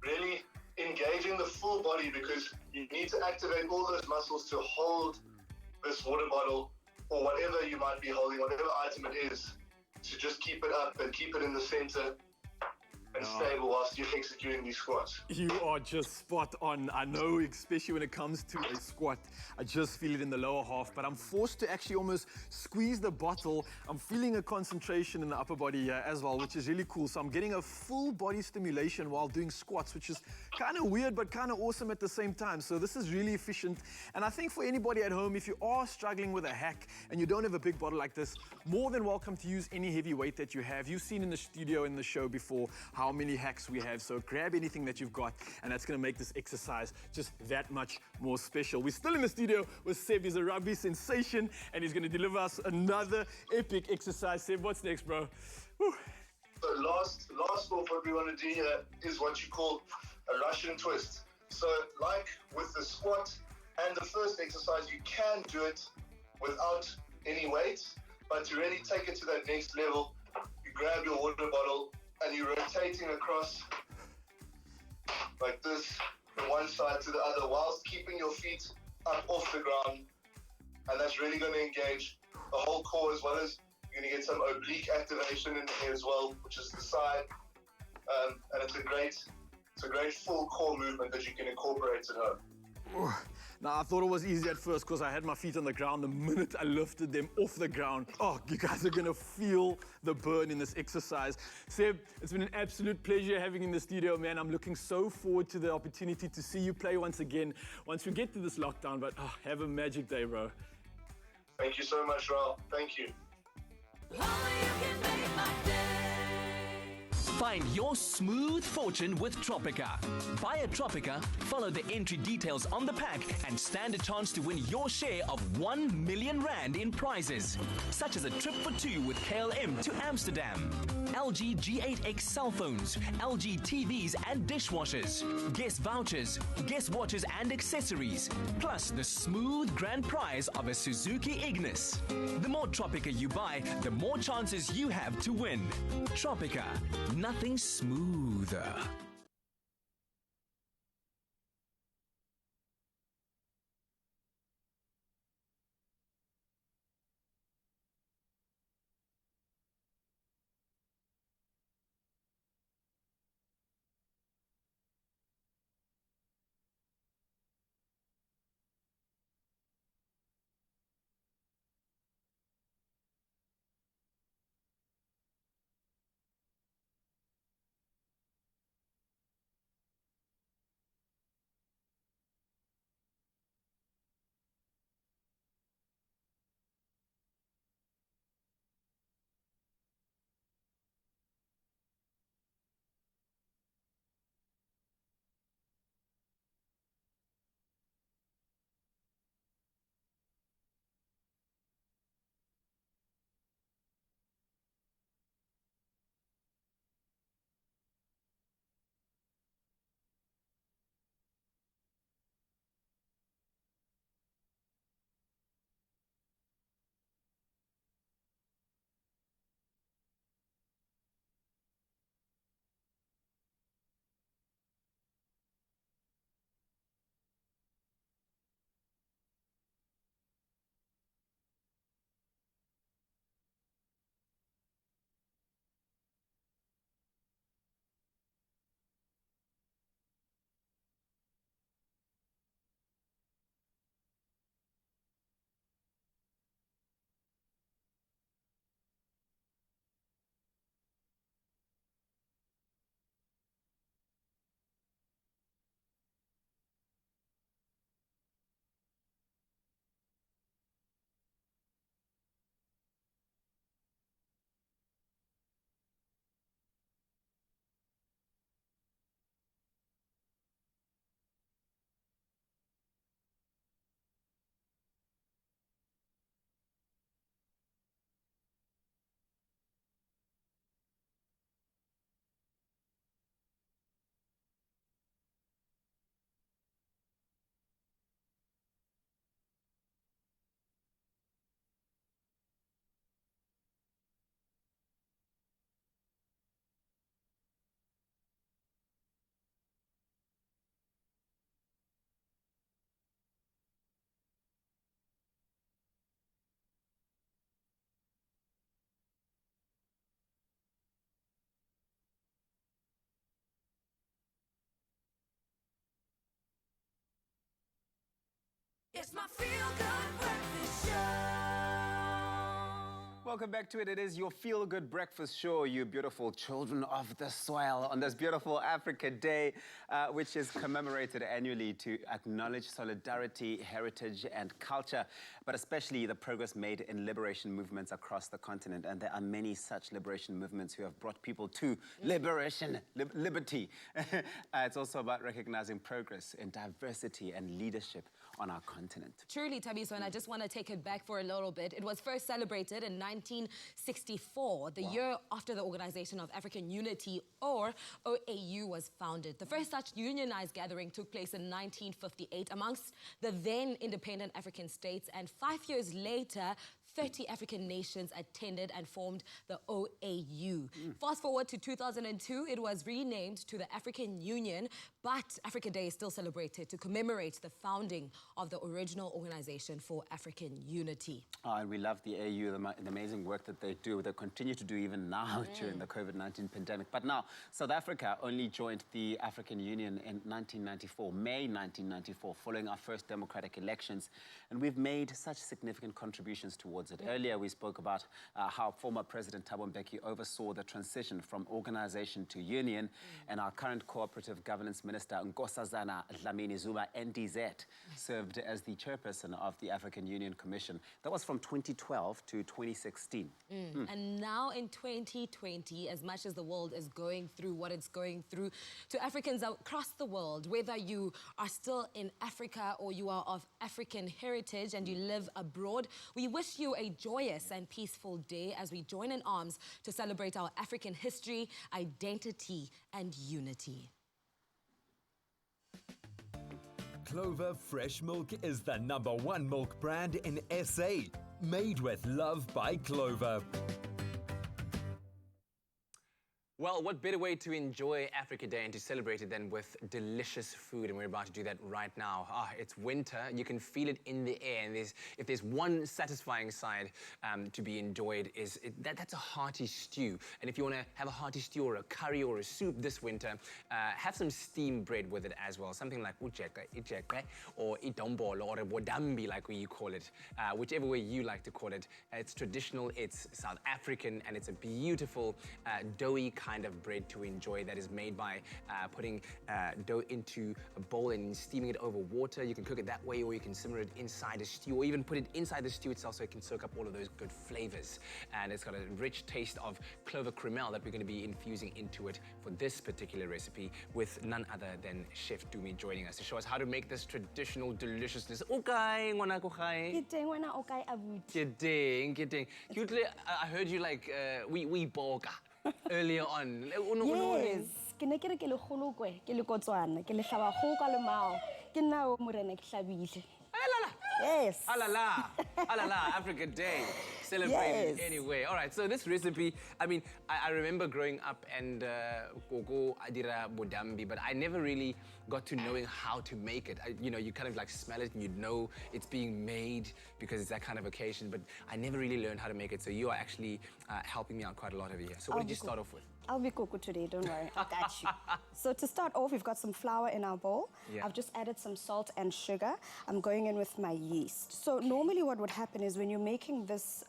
really engaging the full body, because you need to activate all those muscles to hold this water bottle or whatever you might be holding, whatever item it is, to just keep it up and keep it in the center and stable whilst you're executing these squats. You are just spot on. I know, especially when it comes to a squat, I just feel it in the lower half, but I'm forced to actually almost squeeze the bottle. I'm feeling a concentration in the upper body here as well, which is really cool. So I'm getting a full body stimulation while doing squats, which is kind of weird, but kind of awesome at the same time. So this is really efficient. And I think for anybody at home, if you are struggling with a hack and you don't have a big bottle like this, more than welcome to use any heavy weight that you have. You've seen in the studio, in the show before, how many hacks we have. So grab anything that you've got, and that's going to make this exercise just that much more special. We're still in the studio with Seb. He's a rugby sensation, and he's going to deliver us another epic exercise. Seb, what's next, bro? Whew. So last off, what we want to do here is what you call a Russian twist. So like with the squat and the first exercise, you can do it without any weight, but to really take it to that next level, you grab your water bottle and you're rotating across like this from one side to the other whilst keeping your feet up off the ground. And that's really going to engage the whole core, as well as you're going to get some oblique activation in here as well, which is the side. And it's a great full core movement that you can incorporate at home. Now, I thought it was easy at first because I had my feet on the ground. The minute I lifted them off the ground, oh, you guys are going to feel the burn in this exercise. Seb, it's been an absolute pleasure having you in the studio, man. I'm looking so forward to the opportunity to see you play once again once we get to this lockdown. But have a magic day, bro. Thank you so much, Raul. Thank you. Only you can make my day. Find your smooth fortune with Tropica. Buy a Tropica, follow the entry details on the pack, and stand a chance to win your share of 1 million rand in prizes, such as a trip for two with KLM to Amsterdam, LG G8X cell phones, LG TVs and dishwashers, guest vouchers, guest watches and accessories, plus the smooth grand prize of a Suzuki Ignis. The more Tropica you buy, the more chances you have to win. Tropica, nothing smoother. It's my feel-good breakfast show. Welcome back to it. It is your feel-good breakfast show, you beautiful children of the soil, on this beautiful Africa Day, which is commemorated annually to acknowledge solidarity, heritage, and culture, but especially the progress made in liberation movements across the continent. And there are many such liberation movements who have brought people to liberation, liberty. It's also about recognizing progress in diversity and leadership on our continent. Truly, Tabiso, and I just want to take it back for a little bit. It was first celebrated in 1964, the year after the Organization of African Unity, or OAU, was founded. The first such unionized gathering took place in 1958 amongst the then independent African states, and 5 years later, 30 African nations attended and formed the OAU. Fast forward to 2002, it was renamed to the African Union, but Africa Day is still celebrated to commemorate the founding of the original Organization for African Unity. And we love the AU, the amazing work that they do. They continue to do even now during the COVID-19 pandemic. But now, South Africa only joined the African Union in 1994, May 1994, following our first democratic elections. And we've made such significant contributions towards it. Earlier, we spoke about how former President Thabo Mbeki oversaw the transition from organization to union, and our current cooperative governance minister, Nkosazana Dlamini Zuma, NDZ, served as the chairperson of the African Union Commission. That was from 2012 to 2016. And now in 2020, as much as the world is going through what it's going through, to Africans across the world, whether you are still in Africa or you are of African heritage and you live abroad, we wish you a joyous and peaceful day as we join in arms to celebrate our African history, identity, and unity. Clover Fresh Milk is the #1 milk brand in SA. Made with love by Clover. Well, what better way to enjoy Africa Day and to celebrate it than with delicious food, and we're about to do that right now. It's winter, you can feel it in the air, and if there's one satisfying side to be enjoyed, that's a hearty stew. And if you want to have a hearty stew or a curry or a soup this winter, have some steamed bread with it as well, something like ujeke, or itombolo, or bodambi, like we call it, whichever way you like to call it. It's traditional, it's South African, and it's a beautiful, doughy kind of bread to enjoy that is made by putting dough into a bowl and steaming it over water. You can cook it that way, or you can simmer it inside a stew, or even put it inside the stew itself so it can soak up all of those good flavors. And it's got a rich taste of clover cremel that we're going to be infusing into it for this particular recipe, with none other than Chef Dumi joining us to show us how to make this traditional deliciousness. Okay, ngwanako gae. Kidding. I heard you like we boga earlier on. Yes, ke ne ke re ke le kgolo kwe, ke le Kotswana, ke le hlaba kgoho ka lemao, ke nna o morena ke hlabile. Yes. Alala, Africa Day, celebrated anyway. All right, so this recipe, I mean, I remember growing up and gogo adira bodambi, but I never really got to knowing how to make it. You kind of like smell it and you'd know it's being made because it's that kind of occasion, but I never really learned how to make it. So you are actually helping me out quite a lot over here. So what did you start off with? I'll be cocoa today, don't worry, I got you. So to start off, we've got some flour in our bowl. Yeah. I've just added some salt and sugar. I'm going in with my yeast. So normally what would happen is when you're making this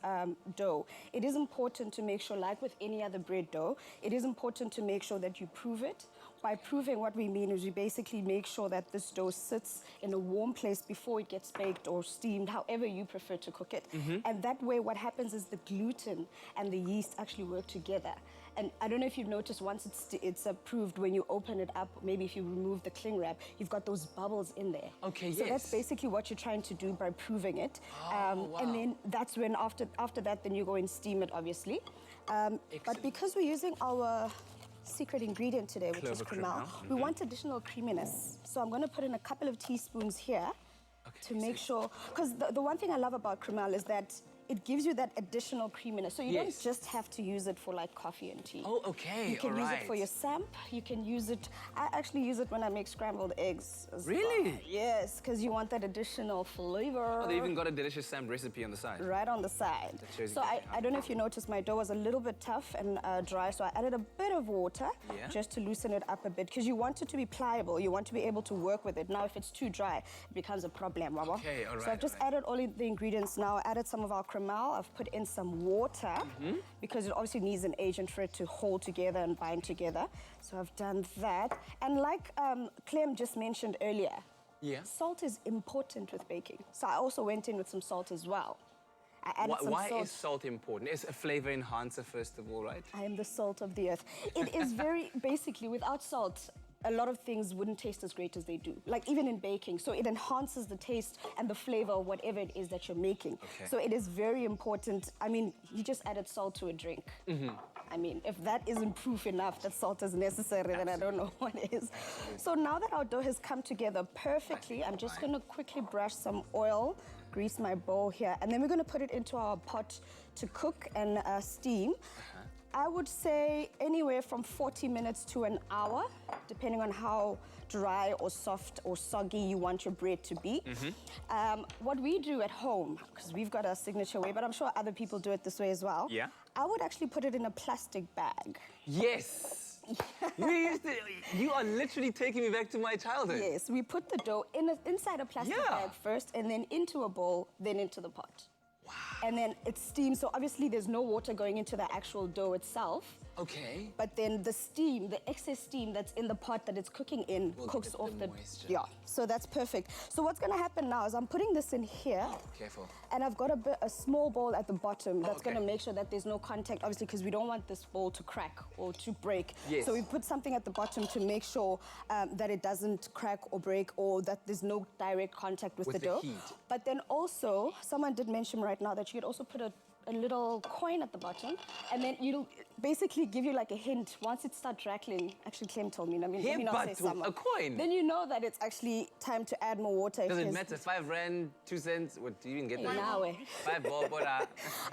dough, it is important to make sure, like with any other bread dough, it is important to make sure that you prove it. By proving, what we mean is we basically make sure that this dough sits in a warm place before it gets baked or steamed, however you prefer to cook it. And that way what happens is the gluten and the yeast actually work together. And I don't know if you've noticed, once it's approved, when you open it up, maybe if you remove the cling wrap, you've got those bubbles in there. Okay, so that's basically what you're trying to do by proving it. Wow. And then that's when after that, then you go and steam it, obviously. But because we're using our secret ingredient today, which is cremel, we want additional creaminess. So I'm going to put in a couple of teaspoons here to make sure, because the one thing I love about cremel is that it gives you that additional creaminess. So you Yes. don't just have to use it for like coffee and tea. Oh, okay, You can all use right. it for your samp. You can use it, I actually use it when I make scrambled eggs as Really? well. Yes, because you want that additional flavor. Oh, they even got a delicious Sam recipe on the side. Right on the side. That shows you So can I don't know if you noticed, my dough was a little bit tough and dry, so I added a bit of water Yeah. just to loosen it up a bit, because you want it to be pliable. You want to be able to work with it. Now, if it's too dry, it becomes a problem, Mama. Okay, all So right, I've just all right. added all the ingredients now. I added some of our cremel. I've put in some water, because it obviously needs an agent for it to hold together and bind together. So I've done that. And like Clem just mentioned earlier, Yeah. salt is important with baking. So I also went in with some salt as well. I added some Why salt. is salt important? It's a flavor enhancer, first of all, right? I am the salt of the earth. It is very, basically, without salt, a lot of things wouldn't taste as great as they do. Like even in baking. So it enhances the taste and the flavor of whatever it is that you're making. Okay. So it is very important. I mean, you just added salt to a drink. I mean, if that isn't proof enough that salt is necessary, then I don't know what is. So now that our dough has come together perfectly, I'm just going to quickly brush some oil, grease my bowl here, and then we're going to put it into our pot to cook and steam. I would say anywhere from 40 minutes to an hour, depending on how dry or soft or soggy you want your bread to be. What we do at home, because we've got a signature way, but I'm sure other people do it this way as well. Yeah. I would actually put it in a plastic bag. Yes. We used to, you are literally taking me back to my childhood. Yes, we put the dough inside a plastic bag first, and then into a bowl, then into the pot. Wow. And then it steams, so obviously there's no water going into the actual dough itself. Okay. But then the steam, the excess steam that's in the pot that it's cooking in, cooks off the moisture. Yeah, so that's perfect. So what's gonna happen now is I'm putting this in here. Careful. And I've got a small bowl at the bottom that's okay. gonna make sure that there's no contact, obviously, because we don't want this bowl to crack or to break. Yes. So we put something at the bottom to make sure that it doesn't crack or break, or that there's no direct contact with the dough. heat. But then also, someone did mention right now that you could also put a little coin at the bottom, and then it'll basically give you like a hint once it starts rattling. Actually, Clem told me. I mean, let me not say someone. A coin? Then you know that it's actually time to add more water. Does it because- matter? 5 rand, 2 cents? What do you even get that? Now, eh. 5 bob,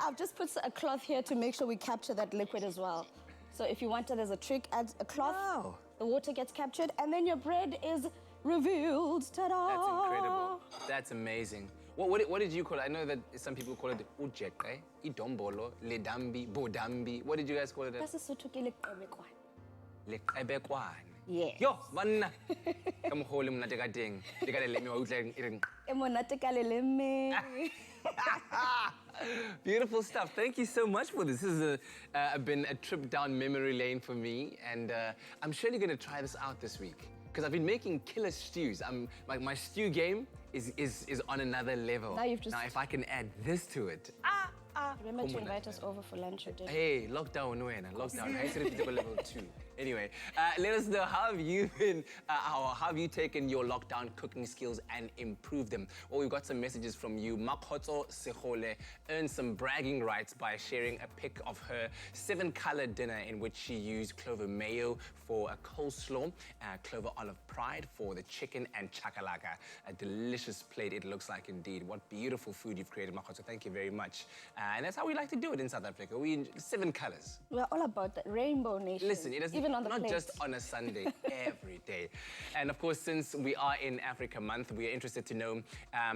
I've just put a cloth here to make sure we capture that liquid as well. So if you want it as a trick, add a cloth. Wow. The water gets captured, and then your bread is revealed. Ta-da! That's incredible. That's amazing. What did you call it? I know that some people call it ujeqe, idombolo, ledambi, bodambi. What did you guys call it? Ka Sesotho ke leqebekwane. Leqebekwane. Yes. Yo, banna. Ka mokgwa o le monate ka teng. Le ka leleme wa utlwa e reng. E monate ka leleme. Beautiful stuff. Thank you so much for this. This has been a trip down memory lane for me, and I'm surely going to try this out this week because I've been making killer stews. My stew game is on another level. Now you've just- Now if I can add this to it. Remember to invite us over for lunch or dinner. Hey, lockdown, lockdown. I said it level 2. Anyway, let us know how have you been, how have you taken your lockdown cooking skills and improved them? Well, we've got some messages from you. Makhoto Sehole earned some bragging rights by sharing a pic of her 7-color dinner in which she used clover mayo for a coleslaw, clover olive pride for the chicken, and chakalaka. A delicious plate it looks like indeed. What beautiful food you've created, Makhoto. Thank you very much. And that's how we like to do it in South Africa. 7 colors. We're all about the rainbow nation. Listen, it doesn't, even on the not plate. just on a Sunday, every day. And of course, since we are in Africa Month, we are interested to know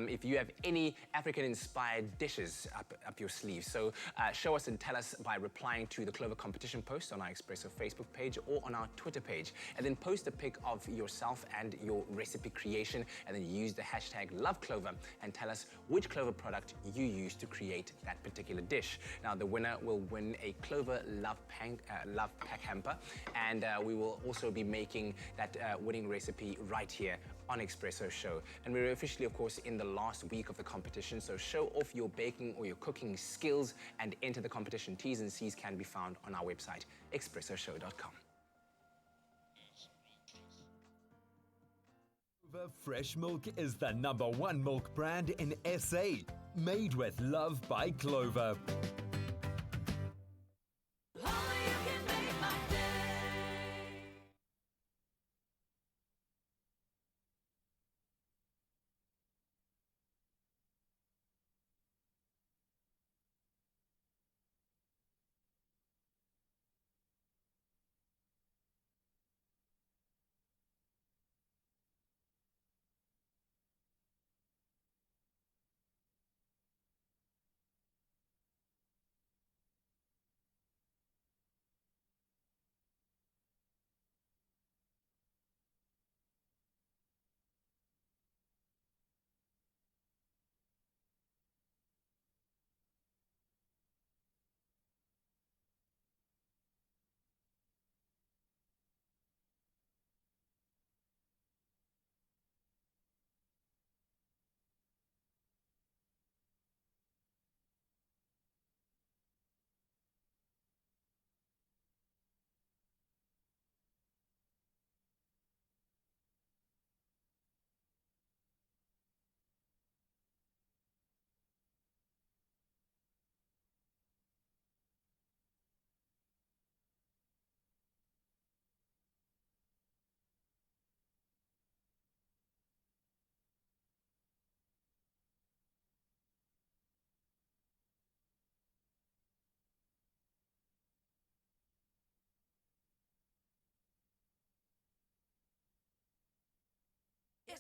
if you have any African-inspired dishes up your sleeve. So show us and tell us by replying to the Clover competition post on our Expresso Facebook page or on our Twitter page. And then post a pic of yourself and your recipe creation, and then use the hashtag #LoveClover and tell us which Clover product you used to create that particular dish. Now, the winner will win a Clover Love Pack hamper, and we will also be making that winning recipe right here on Expresso Show. And we're officially, of course, in the last week of the competition, so show off your baking or your cooking skills and enter the competition. T's and C's can be found on our website, expressoshow.com. Clover Fresh Milk is the #1 milk brand in SA. Made with love by Clover.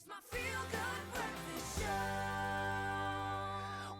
my feel-good breakfast show.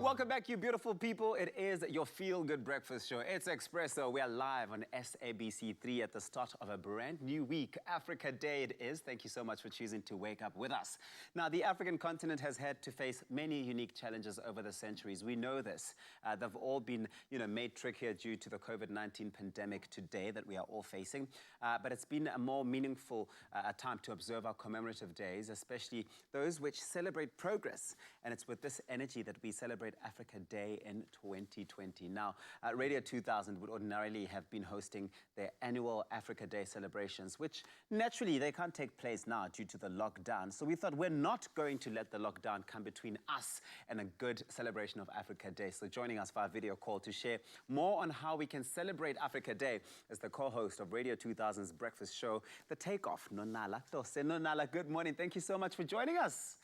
Welcome back, you beautiful people. It is your feel-good breakfast show. It's Expresso. We are live on SABC3 at the start of a brand new week. Africa Day it is. Thank you so much for choosing to wake up with us. Now, the African continent has had to face many unique challenges over the centuries. We know this. They've all been, made trickier due to the COVID-19 pandemic today that we are all facing. But it's been a more meaningful time to observe our commemorative days, especially those which celebrate progress. And it's with this energy that we celebrate Africa Day in 2020. Now, Radio 2000 would ordinarily have been hosting their annual Africa Day celebrations, which naturally they can't take place now due to the lockdown. So we thought we're not going to let the lockdown come between us and a good celebration of Africa Day. So joining us via video call to share more on how we can celebrate Africa Day is the co-host of Radio 2000's breakfast show, The Takeoff, Nonala Tose. Nonala, good morning. Thank you so much for joining us.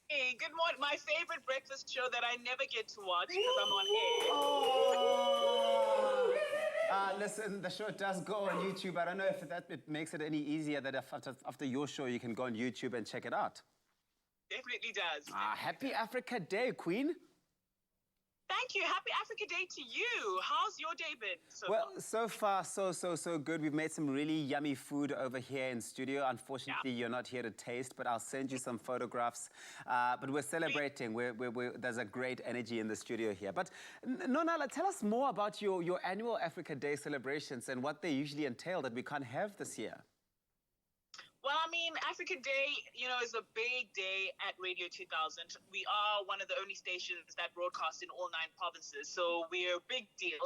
Hey, good morning. My favorite breakfast show that I never get to watch because I'm on air. Listen, the show does go on YouTube. I don't know if it makes it any easier that after your show you can go on YouTube and check it out. Definitely does. Happy Africa Day, Queen. Thank you. Happy Africa Day to you. How's your day been? So far, so good. We've made some really yummy food over here in studio. Unfortunately, You're not here to taste, but I'll send you some photographs. But we're celebrating. There's a great energy in the studio here. But Nonala, tell us more about your annual Africa Day celebrations and what they usually entail that we can't have this year. Well, I mean, Africa Day, is a big day at Radio 2000. We are one of the only stations that broadcast in all 9 provinces, so we're a big deal.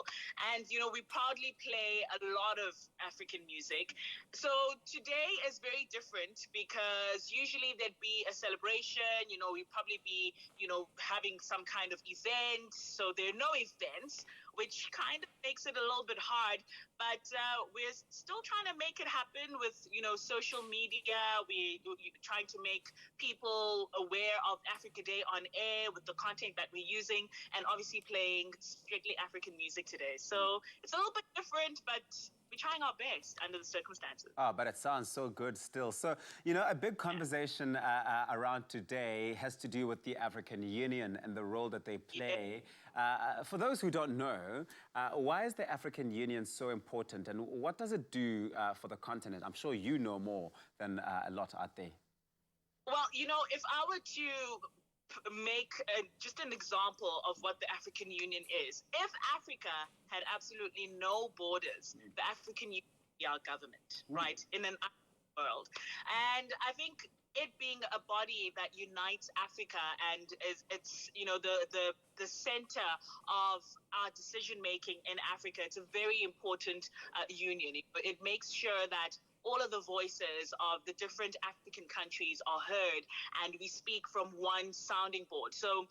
And, we proudly play a lot of African music. So today is very different because usually there'd be a celebration, we'd probably be, having some kind of event. So there are no events, which kind of makes it a little bit hard. But we're still trying to make it happen with, social media. We're trying to make people aware of Africa Day on air with the content that we're using and obviously playing strictly African music today. So it's a little bit different, but we're trying our best under the circumstances. Oh, but it sounds so good still. So, a big conversation around today has to do with the African Union and the role that they play. For those who don't know, why is the African Union so important and what does it do for the continent? I'm sure you know more than a lot out there. Well, if I were to make just an example of what the African Union is. If Africa had absolutely no borders, the African Union would be our government, right, in an world. And I think it being a body that unites Africa and it's the center of our decision making in Africa, it's a very important union. It makes sure that all of the voices of the different African countries are heard and we speak from one sounding board. So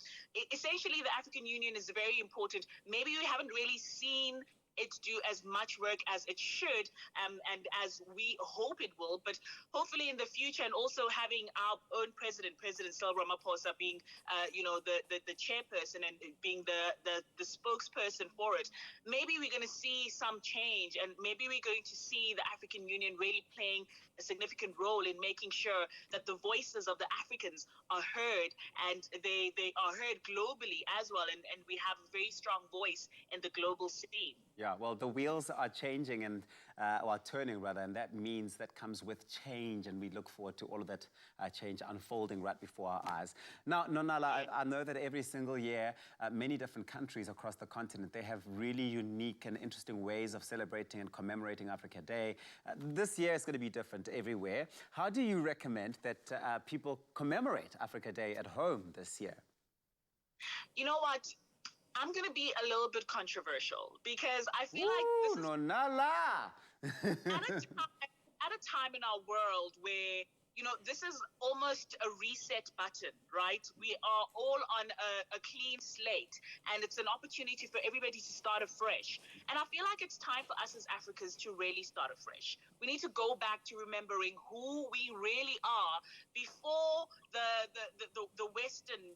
essentially the African Union is very important. Maybe we haven't really seen it do as much work as it should and as we hope it will, but hopefully in the future, and also having our own President Cyril Ramaphosa being the chairperson and being the spokesperson for it, maybe we're going to see some change and maybe we're going to see the African Union really playing a significant role in making sure that the voices of the Africans are heard and they are heard globally as well, and we have a very strong voice in the global scene. Yeah, well, the wheels are changing and, turning rather, and that means that comes with change, and we look forward to all of that change unfolding right before our eyes. Now, Nonala, I know that every single year, many different countries across the continent, they have really unique and interesting ways of celebrating and commemorating Africa Day. This year is going to be different everywhere. How do you recommend that people commemorate Africa Day at home this year? You know what? I'm going to be a little bit controversial because I feel like this is Nonala! at a time in our world where, this is almost a reset button, right? We are all on a clean slate and it's an opportunity for everybody to start afresh. And I feel like it's time for us as Africans to really start afresh. We need to go back to remembering who we really are before the Western,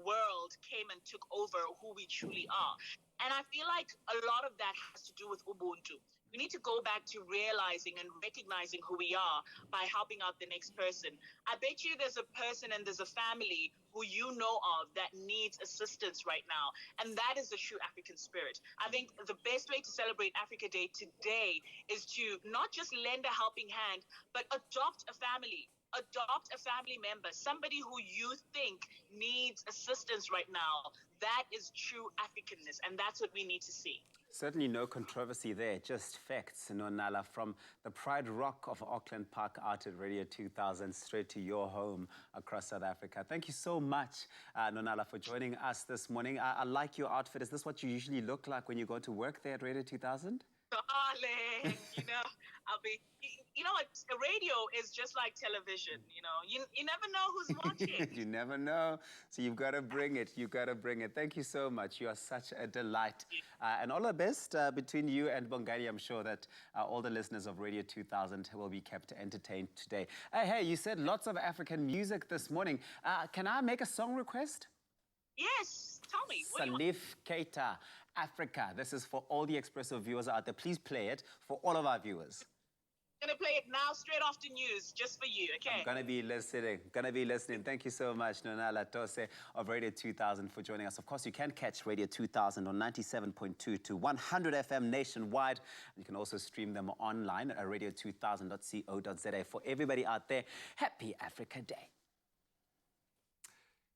world came and took over who we truly are. And I feel like a lot of that has to do with Ubuntu. We need to go back to realizing and recognizing who we are by helping out the next person. I bet you there's a person and there's a family who you know of that needs assistance right now. And that is the true African spirit. I think the best way to celebrate Africa Day today is to not just lend a helping hand, but adopt a family member, somebody who you think needs assistance right now. That is true Africanness, and that's what we need to see. Certainly no controversy there, just facts. Nonala, from the Pride Rock of Auckland Park out at Radio 2000, straight to your home across South Africa. Thank you so much, Nonala, for joining us this morning. I like your outfit. Is this what you usually look like when you go to work there at Radio 2000? Darling, I'll be, what, radio is just like television, you never know who's watching. You never know. So you've got to bring it. You've got to bring it. Thank you so much. You are such a delight. And all the best between you and Bongani. I'm sure that all the listeners of Radio 2000 will be kept entertained today. Hey, you said lots of African music this morning. Can I make a song request? Yes, tell me. Salif Keita, Africa. This is for all the Expresso viewers out there. Please play it for all of our viewers. I'm going to play it now, straight after news, just for you, okay? I'm going to be listening. Thank you so much, Nonala Tose of Radio 2000 for joining us. Of course, you can catch Radio 2000 on 97.2 to 100 FM nationwide. You can also stream them online at radio2000.co.za. For everybody out there, happy Africa Day.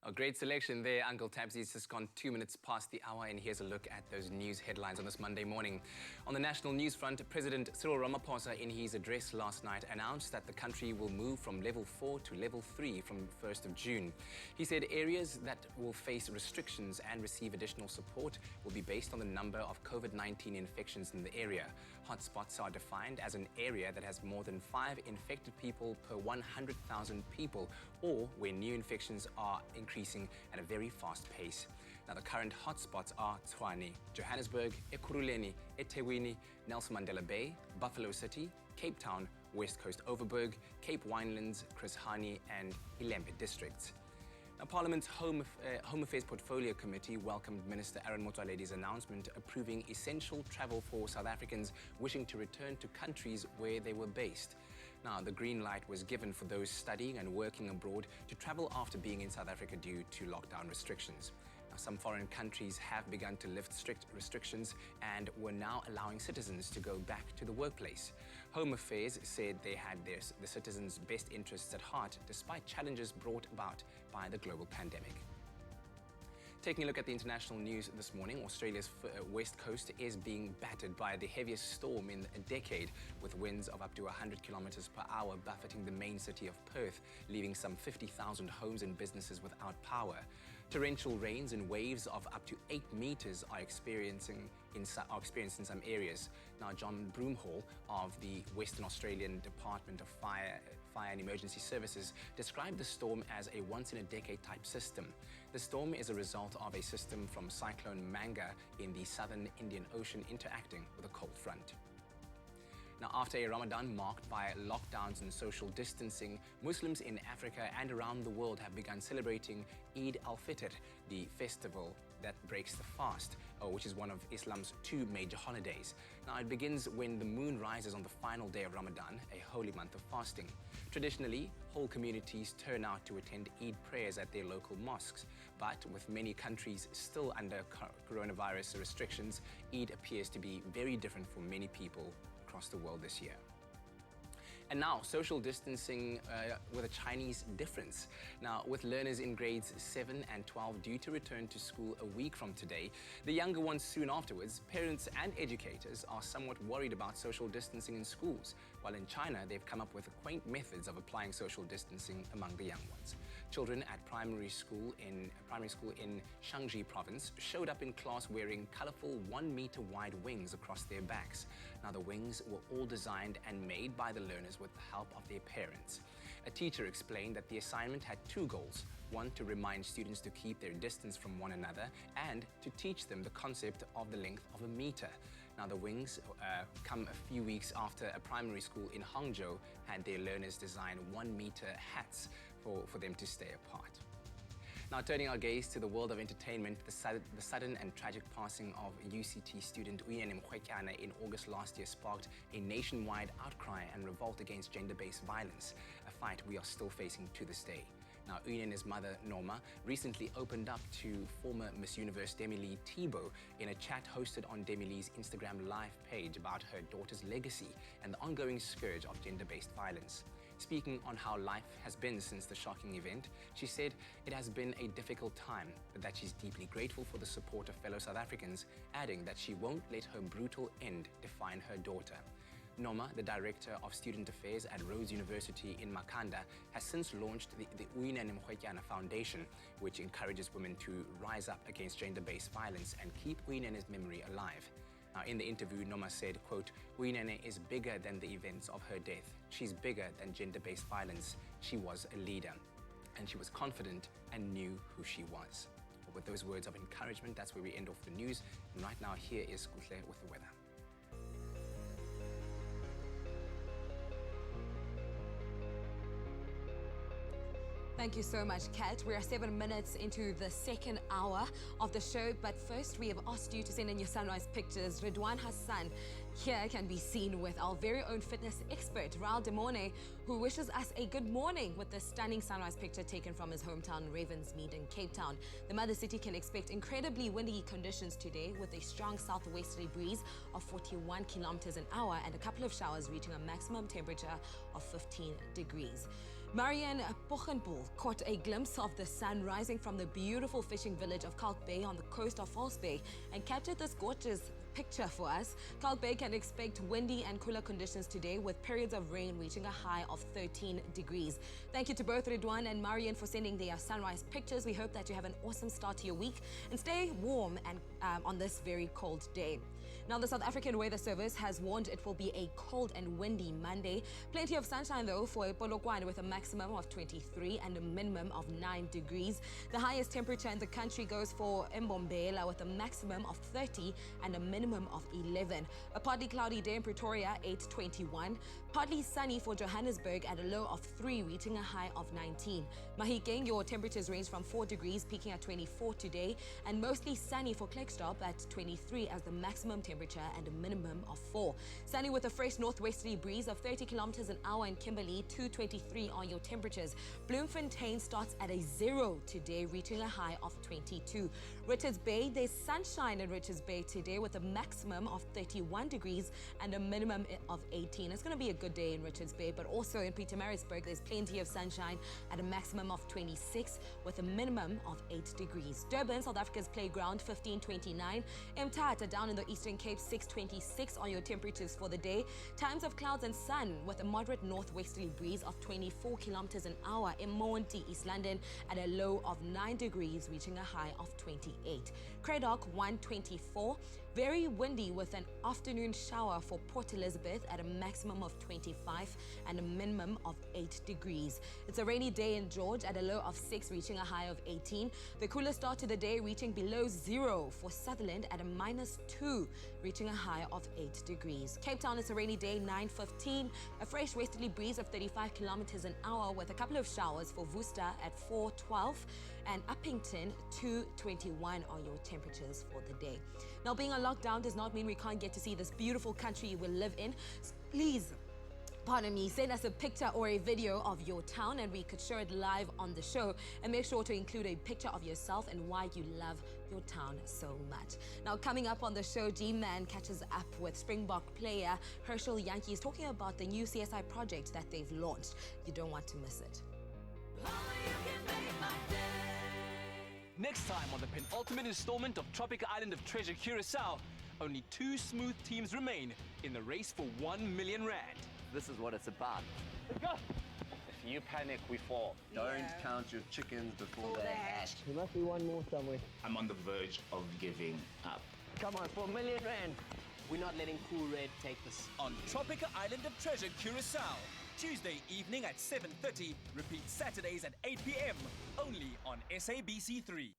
A great selection there, Uncle Tabsy. It's just gone 2 minutes past the hour, and here's a look at those news headlines on this Monday morning. On the national news front, President Cyril Ramaphosa, in his address last night, announced that the country will move from level 4 to level 3 from 1st of June. He said areas that will face restrictions and receive additional support will be based on the number of COVID-19 infections in the area. Hotspots are defined as an area that has more than 5 infected people per 100,000 people, or where new infections are increasing at a very fast pace. Now, the current hotspots are Tshwane, Johannesburg, Ekurhuleni, eThekwini, Nelson Mandela Bay, Buffalo City, Cape Town, West Coast Overberg, Cape Winelands, Chris Hani, and Ilembe districts. Now, Parliament's Home Affairs Portfolio Committee welcomed Minister Aaron Motsoaledi's announcement approving essential travel for South Africans wishing to return to countries where they were based. Now, the green light was given for those studying and working abroad to travel after being in South Africa due to lockdown restrictions. Now, some foreign countries have begun to lift strict restrictions and were now allowing citizens to go back to the workplace. Home Affairs said they had the citizens' best interests at heart despite challenges brought about by the global pandemic. Taking a look at the international news this morning, Australia's west coast is being battered by the heaviest storm in a decade, with winds of up to 100 kilometers per hour buffeting the main city of Perth, leaving some 50,000 homes and businesses without power. Torrential rains and waves of up to 8 meters are experienced in some areas. Now, John Broomhall of the Western Australian Department of Fire and Emergency Services described the storm as a once-in-a-decade type system. The storm is a result of a system from Cyclone Manga in the southern Indian Ocean interacting with a cold front. Now, after a Ramadan marked by lockdowns and social distancing, Muslims in Africa and around the world have begun celebrating Eid al-Fitr, the festival that breaks the fast, which is one of Islam's 2 major holidays. Now, it begins when the moon rises on the final day of Ramadan, a holy month of fasting. Traditionally, whole communities turn out to attend Eid prayers at their local mosques, but with many countries still under coronavirus restrictions, Eid appears to be very different for many people across the world this year. And now, social distancing with a Chinese difference. Now, with learners in grades 7 and 12 due to return to school a week from today, the younger ones soon afterwards, parents and educators are somewhat worried about social distancing in schools, while in China, they've come up with quaint methods of applying social distancing among the young ones. Children at primary school in Shanxi province showed up in class wearing colorful 1-meter wide wings across their backs. Now, the wings were all designed and made by the learners with the help of their parents. A teacher explained that the assignment had 2 goals. One, to remind students to keep their distance from one another, and to teach them the concept of the length of a meter. Now, the wings come a few weeks after a primary school in Hangzhou had their learners design 1-meter hats for them to stay apart. Now, turning our gaze to the world of entertainment, the sudden and tragic passing of UCT student Uyene Mkhwetyana in August last year sparked a nationwide outcry and revolt against gender-based violence, a fight we are still facing to this day. Now, Uyene's mother, Norma, recently opened up to former Miss Universe Demi-Lee Thibault in a chat hosted on Demi-Lee's Instagram live page about her daughter's legacy and the ongoing scourge of gender-based violence. Speaking on how life has been since the shocking event, she said it has been a difficult time, but that she's deeply grateful for the support of fellow South Africans, adding that she won't let her brutal end define her daughter. Norma, the Director of Student Affairs at Rhodes University in Makhanda, has since launched the Uyene Mkhwetyana Foundation, which encourages women to rise up against gender-based violence and keep Uyene's memory alive. Now, in the interview, Norma said, quote, "Uyene is bigger than the events of her death. She's bigger than gender-based violence. She was a leader, and she was confident and knew who she was." With those words of encouragement, that's where we end off the news. And right now, here is Kuhle with the weather. Thank you so much, Kat. We are 7 minutes into the second hour of the show, but first we have asked you to send in your sunrise pictures. Ridwan Hassan here can be seen with our very own fitness expert, Raul Demone, who wishes us a good morning with the stunning sunrise picture taken from his hometown, Ravensmead in Cape Town. The mother city can expect incredibly windy conditions today with a strong southwesterly breeze of 41 kilometers an hour and a couple of showers reaching a maximum temperature of 15 degrees. Marianne Pochenpoel caught a glimpse of the sun rising from the beautiful fishing village of Kalk Bay on the coast of False Bay and captured this gorgeous picture for us. Kalk Bay can expect windy and cooler conditions today with periods of rain reaching a high of 13 degrees. Thank you to both Ridwan and Marianne for sending their sunrise pictures. We hope that you have an awesome start to your week and stay warm and on this very cold day. Now, the South African Weather Service has warned it will be a cold and windy Monday. Plenty of sunshine, though, for Polokwane with a maximum of 23 and a minimum of 9 degrees. The highest temperature in the country goes for Mbombela with a maximum of 30 and a minimum of 11. A partly cloudy day in Pretoria, 8:21. Partly sunny for Johannesburg at a low of 3, reaching a high of 19. Mahikeng, your temperatures range from 4 degrees, peaking at 24 today, and mostly sunny for Klerksdorp at 23 as the maximum temperature and a minimum of 4. Sunny with a fresh northwesterly breeze of 30 kilometers an hour in Kimberley, 223 are your temperatures. Bloemfontein starts at a 0 today, reaching a high of 22. Richards Bay, there's sunshine in Richards Bay today with a maximum of 31 degrees and a minimum of 18. It's going to be a good day in Richards Bay, but also in Pietermaritzburg, there's plenty of sunshine at a maximum of 26 with a minimum of 8 degrees. Durban, South Africa's playground, 15:29. Mthatha down in the Eastern Cape, 6:26 are your temperatures for the day. Times of clouds and sun with a moderate northwesterly breeze of 24 kilometers an hour in Monty, East London at a low of 9 degrees, reaching a high of 28. Cradock, 1:24. Very windy with an afternoon shower for Port Elizabeth at a maximum of 25 and a minimum of 8 degrees. It's a rainy day in George at a low of 6, reaching a high of 18. The coolest start to the day reaching below 0 for Sutherland at a -2, reaching a high of 8 degrees. Cape Town is a rainy day, 9:15. A fresh westerly breeze of 35 kilometers an hour with a couple of showers for Worcester at 4:12. And Uppington, 2:21 are your temperatures for the day. Now, being on lockdown does not mean we can't get to see this beautiful country you will live in. Please, pardon me, send us a picture or a video of your town and we could show it live on the show. And make sure to include a picture of yourself and why you love your town so much. Now, coming up on the show, G-Man catches up with Springbok player Herschel Yankees talking about the new CSI project that they've launched. You don't want to miss it. Next time on the penultimate installment of Tropical Island of Treasure Curacao, only 2 smooth teams remain in the race for 1 million rand. This is what it's about. Let's go! If you panic, we fall. Don't count your chickens before they're hatched. There must be one more somewhere. I'm on the verge of giving up. Come on, for 1 million rand. We're not letting Cool Red take this. On Tropical Island of Treasure Curacao, Tuesday evening at 7:30, repeat Saturdays at 8 p.m. only on SABC3.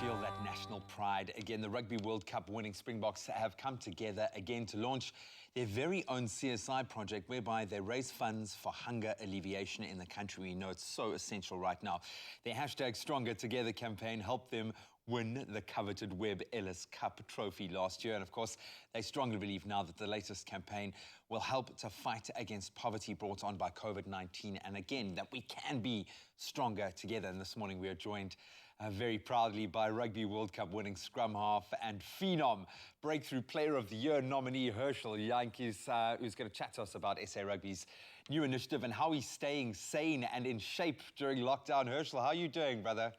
feel that national pride again. The Rugby World Cup winning Springboks have come together again to launch their very own CSI project whereby they raise funds for hunger alleviation in the country. We know it's so essential right now. Their hashtag Stronger Together campaign helped them win the coveted Webb Ellis Cup trophy last year. And of course, they strongly believe now that the latest campaign will help to fight against poverty brought on by COVID-19. And again, that we can be stronger together. And this morning we are joined very proudly by Rugby World Cup winning scrum half and phenom, Breakthrough Player of the Year nominee Herschel Jantjies, who's going to chat to us about SA Rugby's new initiative and how he's staying sane and in shape during lockdown. Herschel, how are you doing, brother?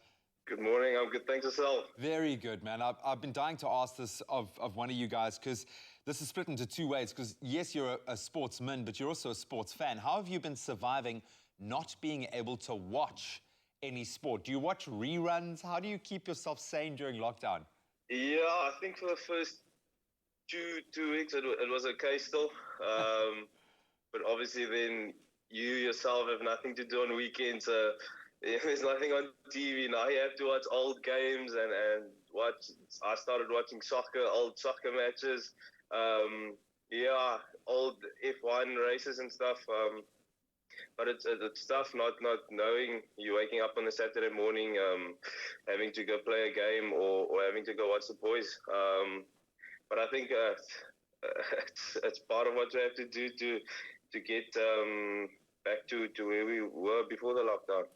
Good morning, I'm good, thanks yourself. Very good, man. I've been dying to ask this of one of you guys, because this is split into two ways, because yes, you're a sportsman, but you're also a sports fan. How have you been surviving not being able to watch any sport? Do you watch reruns? How do you keep yourself sane during lockdown? Yeah, I think for the first two weeks it was okay still. But obviously then you yourself have nothing to do on weekends. There's nothing on TV. Now you have to watch old games and watch. I started watching old soccer matches. Old F1 races and stuff. But it's tough not knowing you're waking up on a Saturday morning, having to go play a game or having to go watch the boys. But I think it's part of what you have to do to get back to where we were before the lockdown.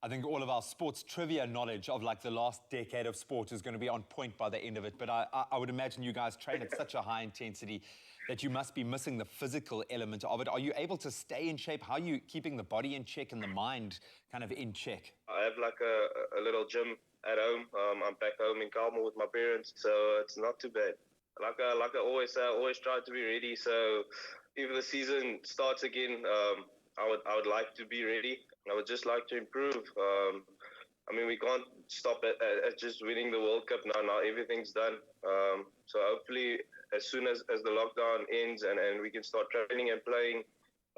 I think all of our sports trivia knowledge of like the last decade of sport is going to be on point by the end of it. But I would imagine you guys train at such a high intensity that you must be missing the physical element of it. Are you able to stay in shape? How are you keeping the body in check and the mind kind of in check? I have like a little gym at home. I'm back home in Kalmar with my parents, so it's not too bad. Like I always say, I always try to be ready. So if the season starts again, I would like to be ready. I would just like to improve. I mean, we can't stop at just winning the World Cup now. Now everything's done. So hopefully, as soon as the lockdown ends and we can start training and playing,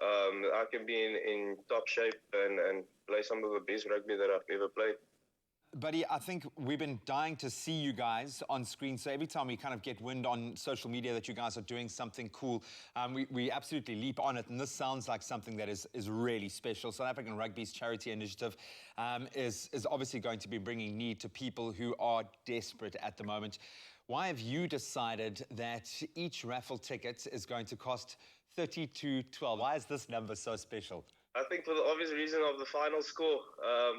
I can be in top shape and play some of the best rugby that I've ever played. Buddy, I think we've been dying to see you guys on screen. So every time we kind of get wind on social media that you guys are doing something cool, we absolutely leap on it. And this sounds like something that is really special. South African Rugby's charity initiative is obviously going to be bringing need to people who are desperate at the moment. Why have you decided that each raffle ticket is going to cost 32.12? Why is this number so special? I think for the obvious reason of the final score.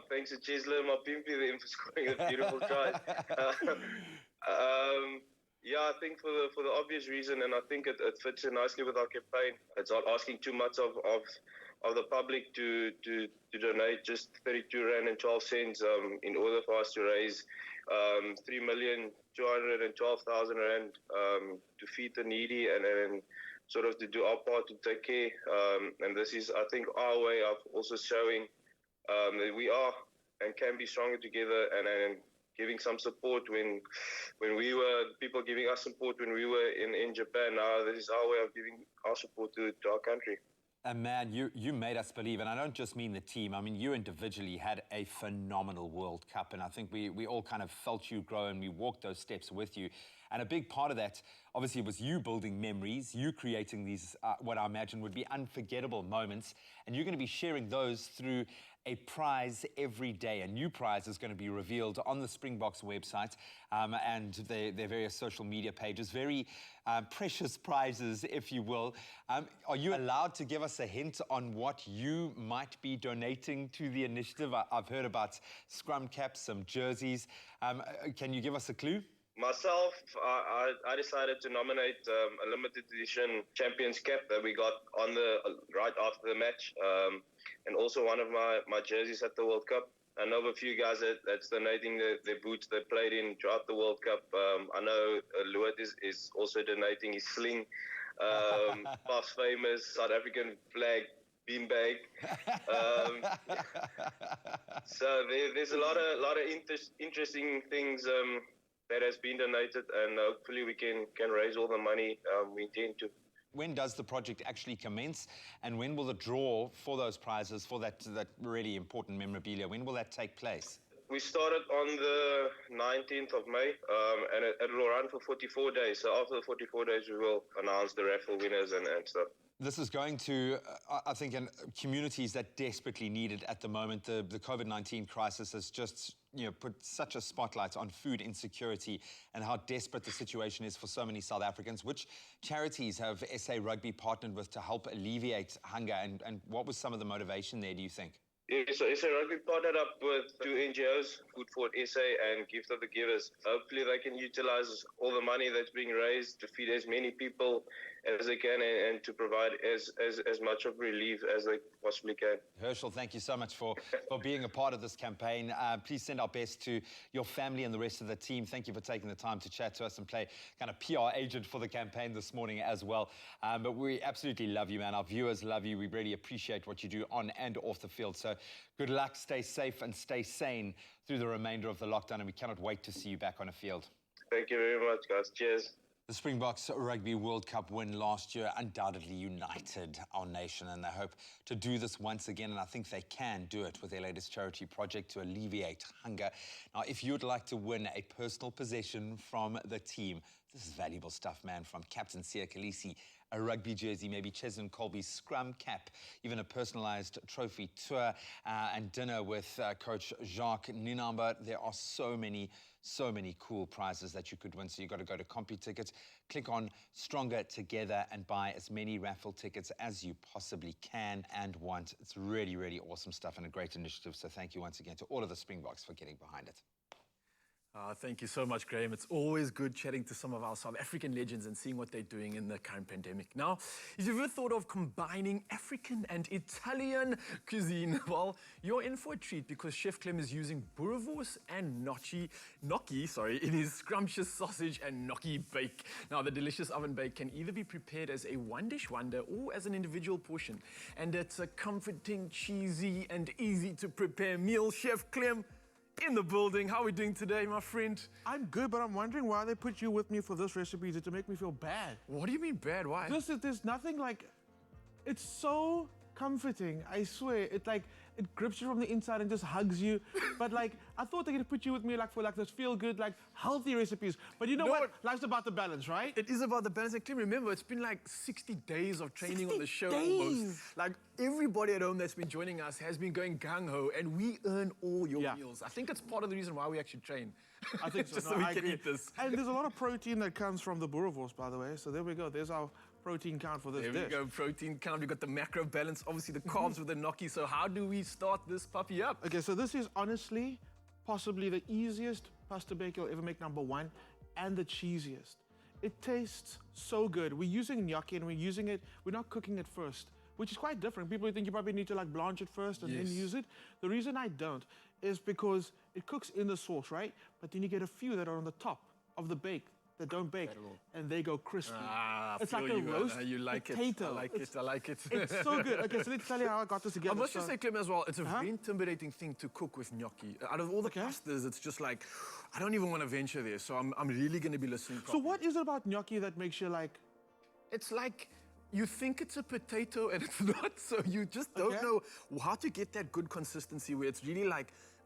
Thanks to Chisler and Mapimpi for scoring a beautiful try. I think for the obvious reason, and I think it fits in nicely with our campaign. It's not asking too much of the public to donate just 32 Rand and 12 cents in order for us to raise 3,212,000 Rand to feed the needy and sort of to do our part to take care. And this is, I think, our way of also showing that we are and can be stronger together and giving some support when we were, people giving us support when we were in Japan. Now this is our way of giving our support to our country. And man, you made us believe, and I don't just mean the team, I mean you individually had a phenomenal World Cup, and I think we all kind of felt you grow and we walked those steps with you. And a big part of that, obviously, was you building memories, you creating these, what I imagine would be unforgettable moments, and you're going to be sharing those through a prize every day. A new prize is going to be revealed on the Springboks website and their various social media pages. Very precious prizes, if you will. Are you allowed to give us a hint on what you might be donating to the initiative? I've heard about scrum caps, some jerseys. Can you give us a clue? Myself, I decided to nominate a limited edition Champions cap that we got on the right after the match, and also one of my jerseys at the World Cup. I know of a few guys that's donating their boots they played in throughout the World Cup. I know Luat is also donating his sling, past famous South African flag beanbag. So there's a lot of interesting things that has been donated, and hopefully we can raise all the money we intend to. When does the project actually commence, and when will the draw for those prizes, for that really important memorabilia, when will that take place? we started on the 19th of May, and it will run for 44 days. So after the 44 days, we will announce the raffle winners and stuff. This is going to, I think, in communities that desperately need it at the moment. The COVID-19 crisis has just, put such a spotlight on food insecurity and how desperate the situation is for so many South Africans. Which charities have SA Rugby partnered with to help alleviate hunger, and what was some of the motivation there, do you think? Yeah, so SA Rugby partnered up with 2 NGOs, Food for SA and Gift of the Givers. Hopefully they can utilize all the money that's being raised to feed as many people as they can and to provide as much of relief as they possibly can. Herschel, thank you so much for being a part of this campaign. Please send our best to your family and the rest of the team. Thank you for taking the time to chat to us and play kind of PR agent for the campaign this morning as well. But we absolutely love you, man. Our viewers love you. We really appreciate what you do on and off the field. So good luck, stay safe and stay sane through the remainder of the lockdown, and we cannot wait to see you back on a field. Thank you very much, guys. Cheers. The Springboks Rugby World Cup win last year undoubtedly united our nation, and they hope to do this once again, and I think they can do it with their latest charity project to alleviate hunger. Now, if you'd like to win a personal possession from the team, this is valuable stuff, man, from Captain Sia Khaleesi, a rugby jersey, maybe Cheslin Colby's scrum cap, even a personalized trophy tour, and dinner with Coach Jacques Ninamba. There are so many cool prizes that you could win. So you've got to go to CompuTickets, click on Stronger Together and buy as many raffle tickets as you possibly can and want. It's really, really awesome stuff and a great initiative. So thank you once again to all of the Springboks for getting behind it. Thank you so much, Graham. It's always good chatting to some of our South African legends and seeing what they're doing in the current pandemic. Now, if you've ever thought of combining African and Italian cuisine, well, you're in for a treat because Chef Clem is using boerewors and gnocchi in his scrumptious sausage and gnocchi bake. Now, the delicious oven bake can either be prepared as a one-dish wonder or as an individual portion. And it's a comforting, cheesy, and easy-to-prepare meal. Chef Clem, in the building. How are we doing today, my friend? I'm good, but I'm wondering why they put you with me for this recipe. Is it to make me feel bad? What do you mean bad? Why? There's nothing like... It's so comforting, I swear. It grips you from the inside and just hugs you. But I thought they could put you with me for this feel-good, healthy recipes. But you know what? Life's about the balance, right? It is about the balance. And Clem, remember, it's been 60 days of training on the show almost. Everybody at home that's been joining us has been going gung-ho, and we earn all your meals. I think it's part of the reason why we actually train. I think so. Just so we can eat this. And there's a lot of protein that comes from the boerewors, by the way. So there we go. There's our protein count for this dish. There we go, protein count. We've got the macro balance, obviously the carbs with the gnocchi. So how do we start this puppy up? Okay, so this is honestly possibly the easiest pasta bake you'll ever make, #1, and the cheesiest. It tastes so good. We're using gnocchi and we're not cooking it first, which is quite different. People think you probably need to blanch it first and then use it. The reason I don't is because it cooks in the sauce, right? But then you get a few that are on the top of the bake that don't bake, and they go crispy. It's like a roast you like potato. I like it. It's so good. Okay, so let's tell you how I got this together. I must just say, Clem, as well, it's a very intimidating thing to cook with gnocchi. Out of all the pastas, it's just I don't even want to venture there, so I'm really going to be listening properly. So what is it about gnocchi that makes you It's you think it's a potato and it's not, so you just don't know how to get that good consistency where it's really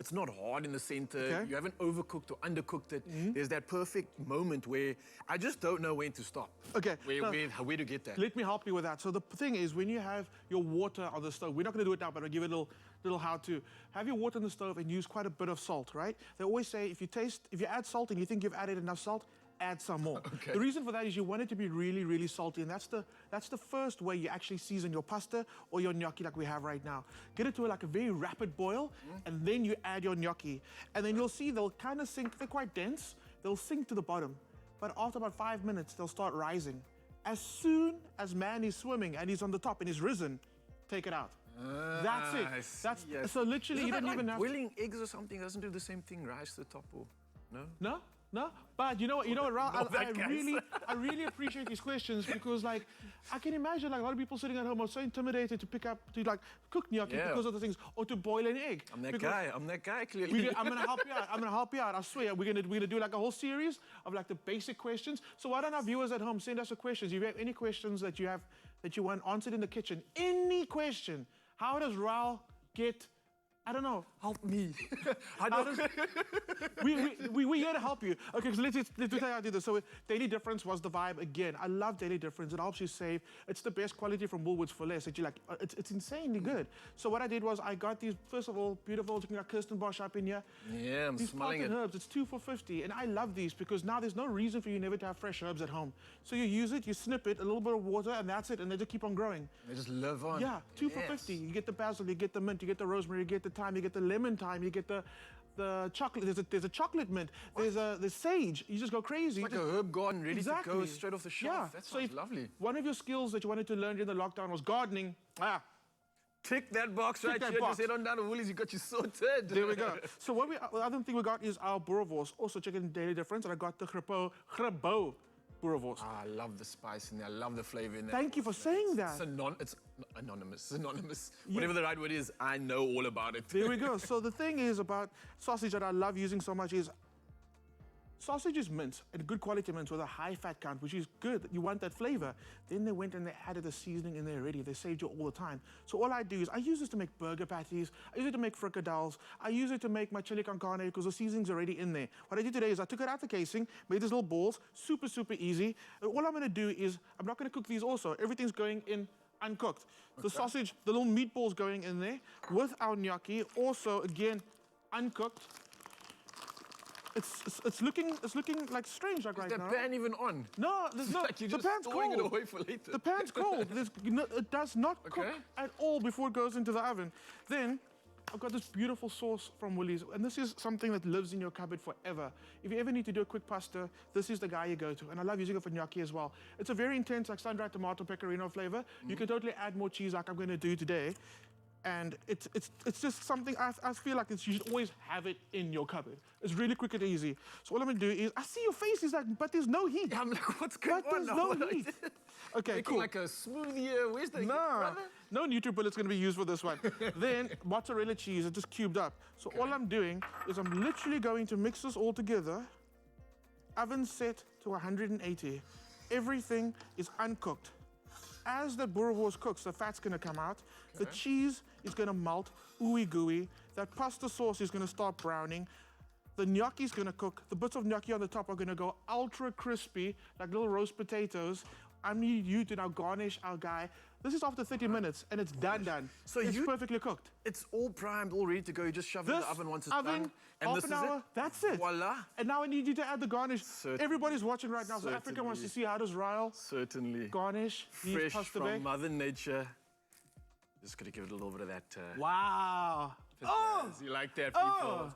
it's not hard in the center, you haven't overcooked or undercooked it. There's that perfect moment where I just don't know when to stop. Okay. Where to get that? Let me help you with that. So the thing is, when you have your water on the stove, we're not going to do it now, but I'll give it a little how-to. Have your water on the stove and use quite a bit of salt, right? They always say if you add salt and you think you've added enough salt, add some more. Okay. The reason for that is you want it to be really, really salty, and that's the first way you actually season your pasta or your gnocchi like we have right now. Get it to a very rapid boil, and then you add your gnocchi. And then you'll see they'll kind of sink, they're quite dense, they'll sink to the bottom. But after about 5 minutes, they'll start rising. As soon as man is swimming and he's on the top and he's risen, take it out. That's it. So literally, you don't even have boiling eggs or something doesn't do the same thing, rise to the top, or no? No, but you know what, Raul, I really appreciate these questions because, I can imagine, a lot of people sitting at home are so intimidated to cook gnocchi because of the things, or to boil an egg. I'm that guy, clearly. I'm gonna help you out. I swear, we're gonna do a whole series of the basic questions. So why don't our viewers at home send us the questions? If you have any questions that you want answered in the kitchen, any question, how does Raul get I don't know. Help me. We're here to help you. Okay, so let's tell you how to do this. So Daily Difference was the vibe again. I love Daily Difference. It helps you save. It's the best quality from Woolworths for less. That you like. It's insanely good. So what I did was I got these, first of all, beautiful, looking like Kirstenbosch up in here. Yeah, I'm these smelling it. herbs, it's 2 for 50. And I love these because now there's no reason for you never to have fresh herbs at home. So you use it, you snip it, a little bit of water, and that's it. And they just keep on growing. They just live on. Yeah, 2 for 50. You get the basil, you get the mint, you get the rosemary, you get the thyme, you get the lemon thyme, you get the chocolate. There's a chocolate mint. There's sage. You just go crazy. It's like a herb garden ready to go straight off the shelf. Yeah. That So sounds lovely. One of your skills that you wanted to learn during the lockdown was gardening. Tick that box Tick right that here. box. Just head on down to Woolies. You got you sorted. There we go. So the other thing we got is our boerewors. Also check in Daily Difference. And I got the grabo boerewors. I love the spice in there. I love the flavor in there. Thank you for saying that. It's anonymous. Synonymous. Yeah. Whatever the right word is, I know all about it. There we go. So the thing is about sausage that I love using so much is sausage is minced, and good quality mince with a high fat count, which is good. You want that flavor. Then they went and they added the seasoning in there already. They saved you all the time. So all I do is I use this to make burger patties. I use it to make fricadelles. I use it to make my chili con carne because the seasoning's already in there. What I did today is I took it out the casing, made these little balls, super, super easy. And all I'm gonna do is, I'm not gonna cook these also. Everything's going in uncooked. The sausage, the little meatballs going in there with our gnocchi, also again, uncooked. It's looking like strange like right now. Is the pan even on? No, there's no. Like you're the just pan's storing cold. it away for later. The pan's cold. It does not cook at all before it goes into the oven. Then I've got this beautiful sauce from Woolies, and this is something that lives in your cupboard forever. If you ever need to do a quick pasta, this is the guy you go to, and I love using it for gnocchi as well. It's a very intense, like sun-dried tomato pecorino flavor. You can totally add more cheese like I'm going to do today. And it's just something I feel like you should always have it in your cupboard. It's really quick and easy. So all I'm gonna do is, I see your face is like, but there's no heat. Yeah, I'm like, what's going on? But there's no heat. Okay, Making cool. like a smoothie. Where's the heat, brother? No NutriBullet's gonna be used for this one. Then mozzarella cheese, it's just cubed up. So all I'm doing is I'm literally going to mix this all together. Oven set to 180. Everything is uncooked. As the boerewors cooks, the fat's gonna come out. The cheese is gonna melt, ooey gooey. That pasta sauce is gonna start browning. The gnocchi's gonna cook. The bits of gnocchi on the top are gonna go ultra crispy, like little roast potatoes. I need you to now garnish our guy. This is after 30 minutes, and it's done. So it's perfectly cooked. It's all primed, all ready to go. You just shove it in the oven once it's done. And half this an is hour, it? that's it. Voila. And now I need you to add the garnish. Certainly. Everybody's watching right now, so Africa wants to see how does Ryle garnish these Fresh pasta from bake. Mother Nature. Just gonna give it a little bit of that. Wow. pizzazz. You like that, people?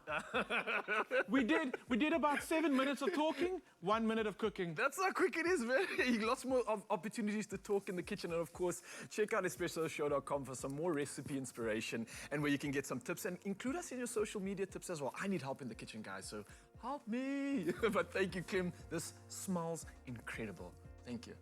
We did about 7 minutes of talking, 1 minute of cooking. That's how quick it is, man. Lots more opportunities to talk in the kitchen. And of course, check out expressoshow.com for some more recipe inspiration and where you can get some tips and include us in your social media tips as well. I need help in the kitchen, guys, so help me. But thank you, Kim. This smells incredible. Thank you.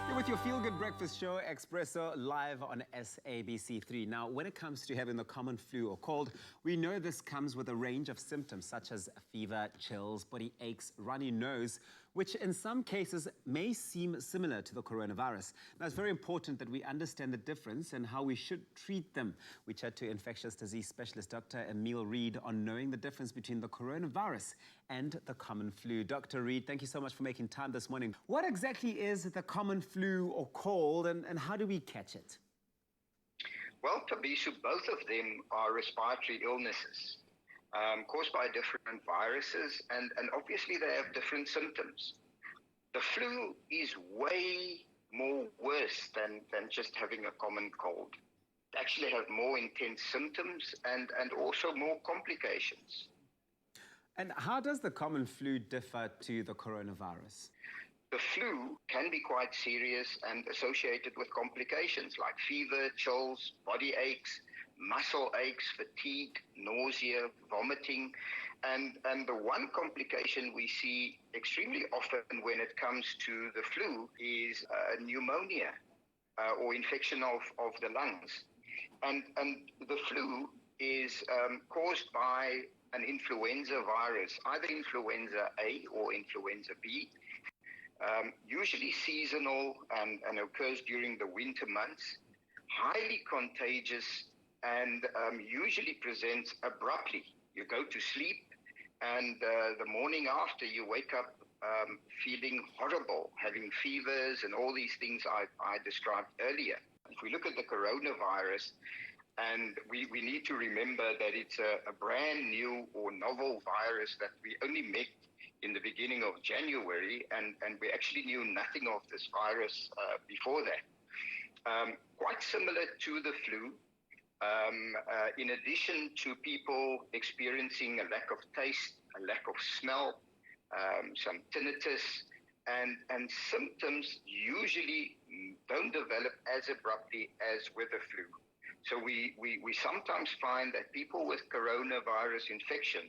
You're with your Feel Good Breakfast Show, Expresso, live on SABC3. Now, when it comes to having the common flu or cold, we know this comes with a range of symptoms such as fever, chills, body aches, runny nose, which in some cases may seem similar to the coronavirus. Now, it's very important that we understand the difference and how we should treat them. We chat to infectious disease specialist Dr. Emil Reed on knowing the difference between the coronavirus and the common flu. Dr. Reed, thank you so much for making time this morning. What exactly is the common flu or cold, and how do we catch it? Well, Tabisu, both of them are respiratory illnesses caused by different viruses, and obviously they have different symptoms. The flu is way more worse than just having a common cold. They actually have more intense symptoms and also more complications. And how does the common flu differ to the coronavirus? The flu can be quite serious and associated with complications like fever, chills, body aches, muscle aches, fatigue, nausea, vomiting. And the one complication we see extremely often when it comes to the flu is pneumonia or infection of the lungs. And the flu is caused by an influenza virus, either influenza A or influenza B. Usually seasonal and occurs during the winter months, highly contagious, and usually presents abruptly. You go to sleep, and the morning after you wake up feeling horrible, having fevers and all these things I described earlier. If we look at the coronavirus, and we need to remember that it's a brand new or novel virus that we only met in the beginning of January, and we actually knew nothing of this virus before that. Quite similar to the flu, in addition to people experiencing a lack of taste, a lack of smell, some tinnitus, and symptoms usually don't develop as abruptly as with the flu. So we sometimes find that people with coronavirus infection,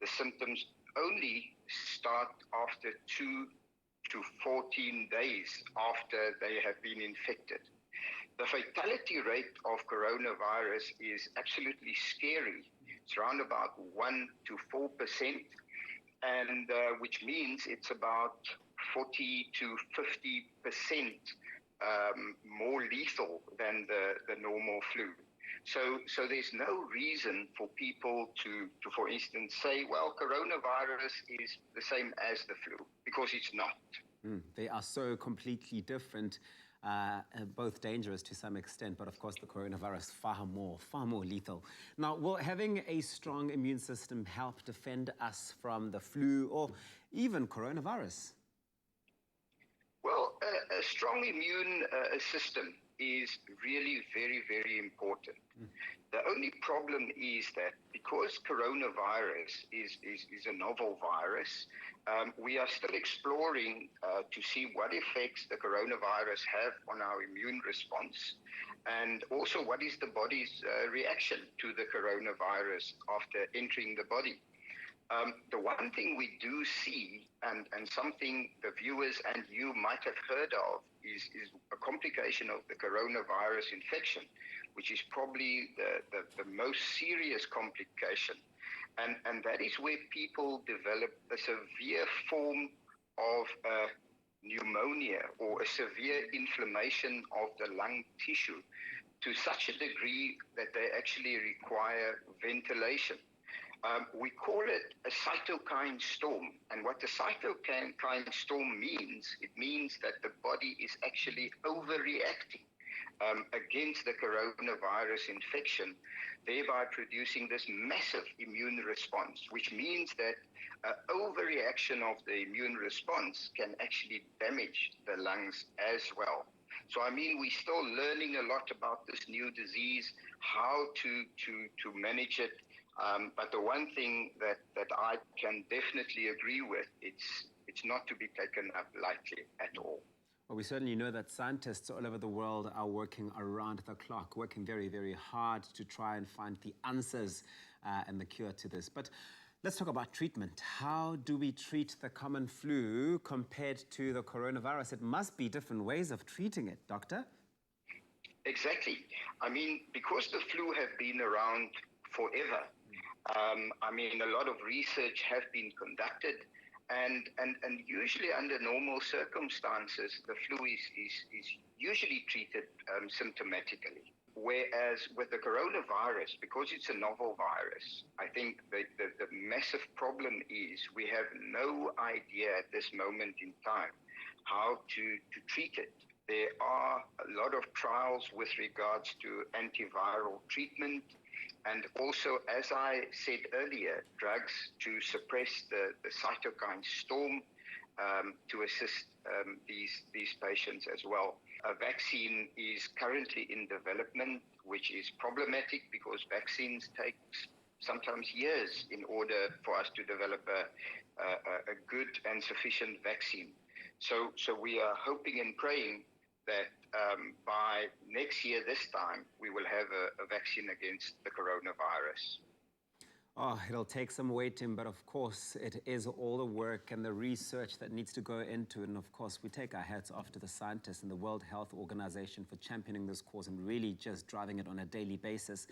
the symptoms only start after 2 to 14 days after they have been infected. The fatality rate of coronavirus is absolutely scary. It's around about 1 to 4%, and which means it's about 40 to 50% more lethal than the normal flu. So there's no reason for people to, for instance, say, well, coronavirus is the same as the flu, because it's not. They are so completely different, both dangerous to some extent, but of course the coronavirus far more lethal. Now, will having a strong immune system help defend us from the flu or even coronavirus? Well, a strong immune system is really very, very important. The only problem is that because coronavirus is a novel virus, we are still exploring to see what effects the coronavirus have on our immune response, and also what is the body's reaction to the coronavirus after entering the body. The one thing we do see, and something the viewers and you might have heard of, is a complication of the coronavirus infection, which is probably the most serious complication. And that is where people develop a severe form of pneumonia or a severe inflammation of the lung tissue to such a degree that they actually require ventilation. We call it a cytokine storm. And what the cytokine storm means, it means that the body is actually overreacting against the coronavirus infection, thereby producing this massive immune response, which means that overreaction of the immune response can actually damage the lungs as well. So, I mean, we're still learning a lot about this new disease, how to manage it. But the one thing that I can definitely agree with, it's not to be taken up lightly at all. Well, we certainly know that scientists all over the world are working around the clock, working very, very hard to try and find the answers and the cure to this. But Let's talk about treatment. How do we treat the common flu compared to the coronavirus? It must be different ways of treating it, doctor. Exactly. I mean, because the flu have been around forever, I mean, a lot of research have been conducted, and usually under normal circumstances, the flu is usually treated symptomatically. Whereas with the coronavirus, because it's a novel virus, I think the massive problem is we have no idea at this moment in time how to treat it. There are a lot of trials with regards to antiviral treatment, and also, as I said earlier, drugs to suppress the cytokine storm to assist these patients as well. A vaccine is currently in development, which is problematic because vaccines take sometimes years in order for us to develop a good and sufficient vaccine. So we are hoping and praying that by next year, this time, we will have a vaccine against the coronavirus. Oh, it'll take some waiting, but of course, it is all the work and the research that needs to go into it. And of course, we take our hats off to the scientists and the World Health Organization for championing this cause and really just driving it on a daily basis.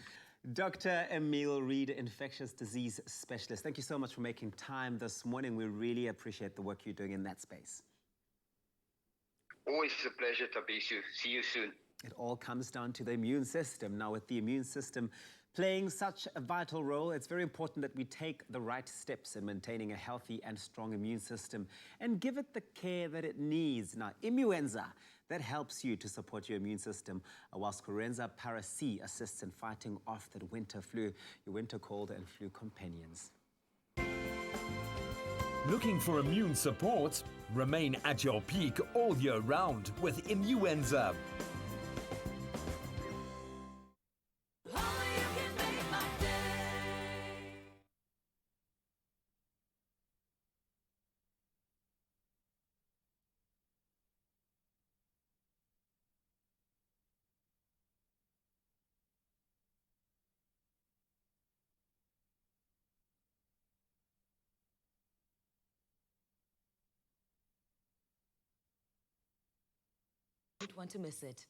Dr. Emile Reed, infectious disease specialist, thank you so much for making time this morning. We really appreciate the work you're doing in that space. Always a pleasure, Tabisu. See you soon. It all comes down to the immune system. Now, with the immune system playing such a vital role, it's very important that we take the right steps in maintaining a healthy and strong immune system and give it the care that it needs. Now, Immuenza, that helps you to support your immune system, whilst Corenza Para C assists in fighting off that winter flu, your winter cold and flu companions. Looking for immune support? Remain at your peak all year round with Immuenza. Don't want to miss it.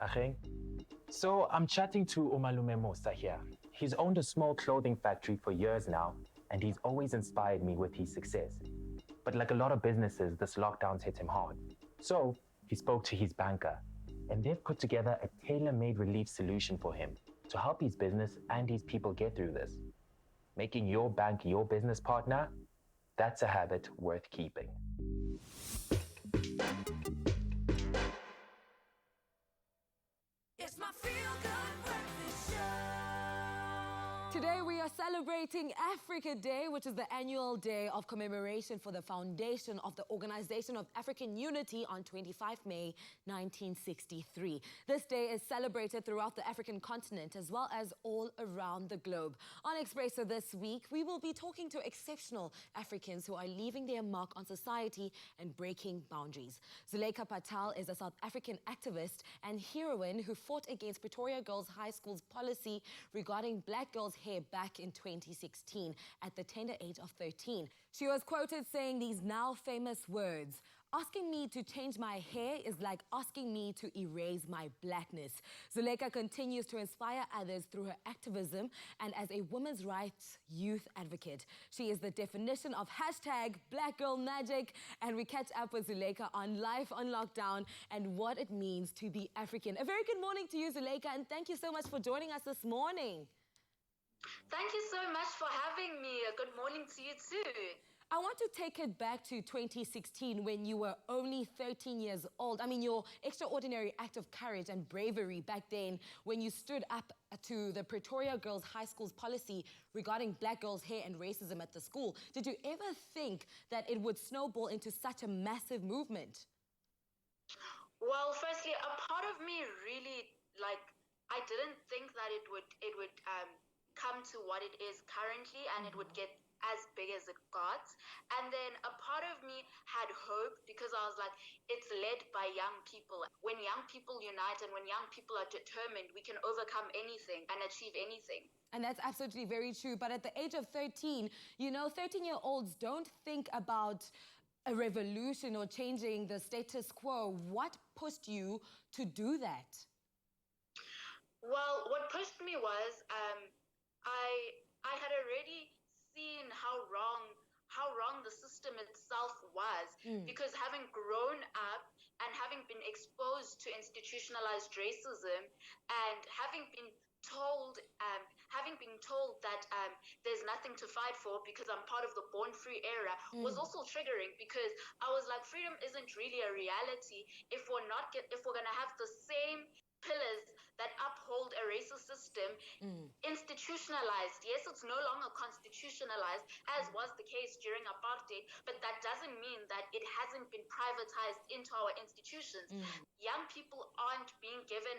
Acheng. So I'm chatting to Umalume Musa here. He's owned a small clothing factory for years now, and he's always inspired me with his success. But like a lot of businesses, this lockdown's hit him hard. So he spoke to his banker, and they've put together a tailor-made relief solution for him to help his business and his people get through this. Making your bank your business partner, that's a habit worth keeping. It's my feel-good breakfast show. Today we are celebrating Africa Day, which is the annual day of commemoration for the foundation of the Organization of African Unity on 25 May 1963. This day is celebrated throughout the African continent as well as all around the globe. On Expresso this week, we will be talking to exceptional Africans who are leaving their mark on society and breaking boundaries. Zuleyka Patel is a South African activist and heroine who fought against Pretoria Girls High School's policy regarding black girls' hair back in 2016 at the tender age of 13. She was quoted saying these now famous words: Asking me to change my hair is like asking me to erase my blackness. Zuleyka continues to inspire others through her activism and as a women's rights youth advocate. She is the definition of #BlackGirlMagic, and we catch up with Zuleyka on life on lockdown and what it means to be African. A very good morning to you, Zuleyka, and thank you so much for joining us this morning. Thank you so much for having me. A good morning to you too. I want to take it back to 2016 when you were only 13 years old. I mean, your extraordinary act of courage and bravery back then when you stood up to the Pretoria Girls High School's policy regarding black girls' hair and racism at the school. Did you ever think that it would snowball into such a massive movement? Well, firstly, a part of me really, I didn't think that it would come to what it is currently and it would get as big as it got. And then a part of me had hope because I was like, it's led by young people. When young people unite and when young people are determined, we can overcome anything and achieve anything. And that's absolutely very true. But at the age of 13, you know, 13-year-olds don't think about a revolution or changing the status quo. What pushed you to do that? Well, what pushed me was I had already seen how wrong the system itself was, because having grown up and having been exposed to institutionalized racism and having been told that there's nothing to fight for because I'm part of the born free era was also triggering, because I was like, freedom isn't really a reality if we're gonna have the same pillars that uphold a racist system institutionalized. Yes, it's no longer constitutionalized, as was the case during apartheid, but that doesn't mean that it hasn't been privatized into our institutions. Young people aren't being given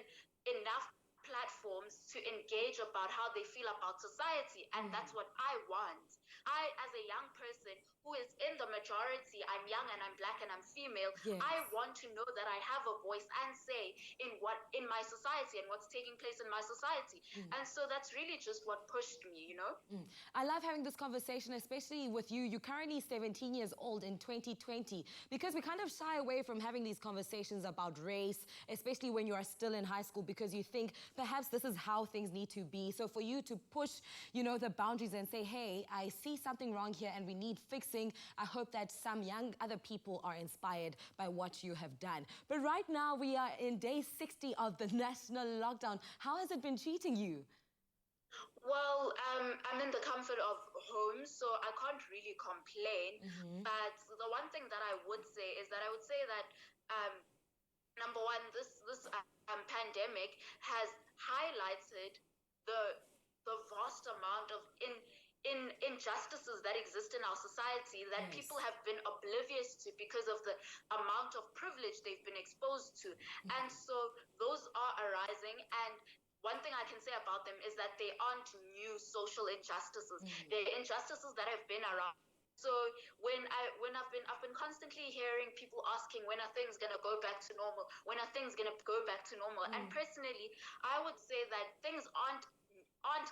enough platforms to engage about how they feel about society, and that's what I want. I, as a young person who is in the majority, I'm young and I'm black and I'm female, yes. I want to know that I have a voice and say in my society and what's taking place in my society. And so that's really just what pushed me, you know? I love having this conversation, especially with you. You're currently 17 years old in 2020, because we kind of shy away from having these conversations about race, especially when you are still in high school, because you think perhaps this is how things need to be. So for you to push, you know, the boundaries and say, hey, I see something wrong here and we need fixing, I hope that some young other people are inspired by what you have done. But right now we are in day 60 of the national lockdown. How has it been treating you? Well, I'm in the comfort of home, so I can't really complain. But the one thing that I would say is that number one, this pandemic has highlighted the vast amount of injustices that exist in our society that people have been oblivious to because of the amount of privilege they've been exposed to. And so those are arising, and one thing I can say about them is that they aren't new social injustices. They're injustices that have been around. So when I've been constantly hearing people asking, when are things gonna go back to normal? When are things gonna go back to normal? And personally, I would say that things aren't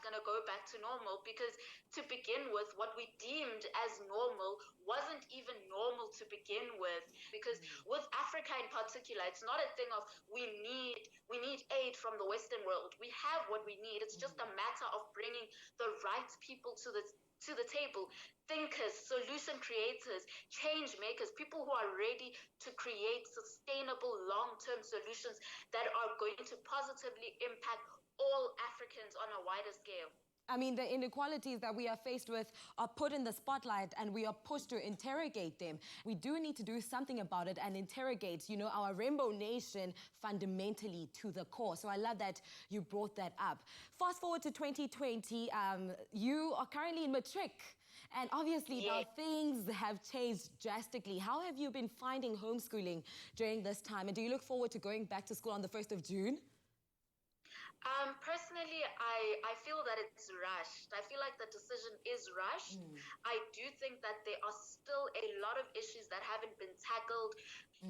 going to go back to normal, because to begin with, what we deemed as normal wasn't even normal to begin with. Because with Africa in particular, it's not a thing of we need aid from the Western world. We have what we need. It's just a matter of bringing the right people to the table. Thinkers, solution creators, change makers, people who are ready to create sustainable long-term solutions that are going to positively impact all Africans on a wider scale. I mean, the inequalities that we are faced with are put in the spotlight and we are pushed to interrogate them. We do need to do something about it and interrogate, you know, our rainbow nation fundamentally to the core. So I love that you brought that up. Fast forward to 2020, you are currently in matric. And obviously now things have changed drastically. How have you been finding homeschooling during this time? And do you look forward to going back to school on the 1st of June? Personally, I feel that it's rushed. I feel like the decision is rushed. I do think that there are still a lot of issues that haven't been tackled.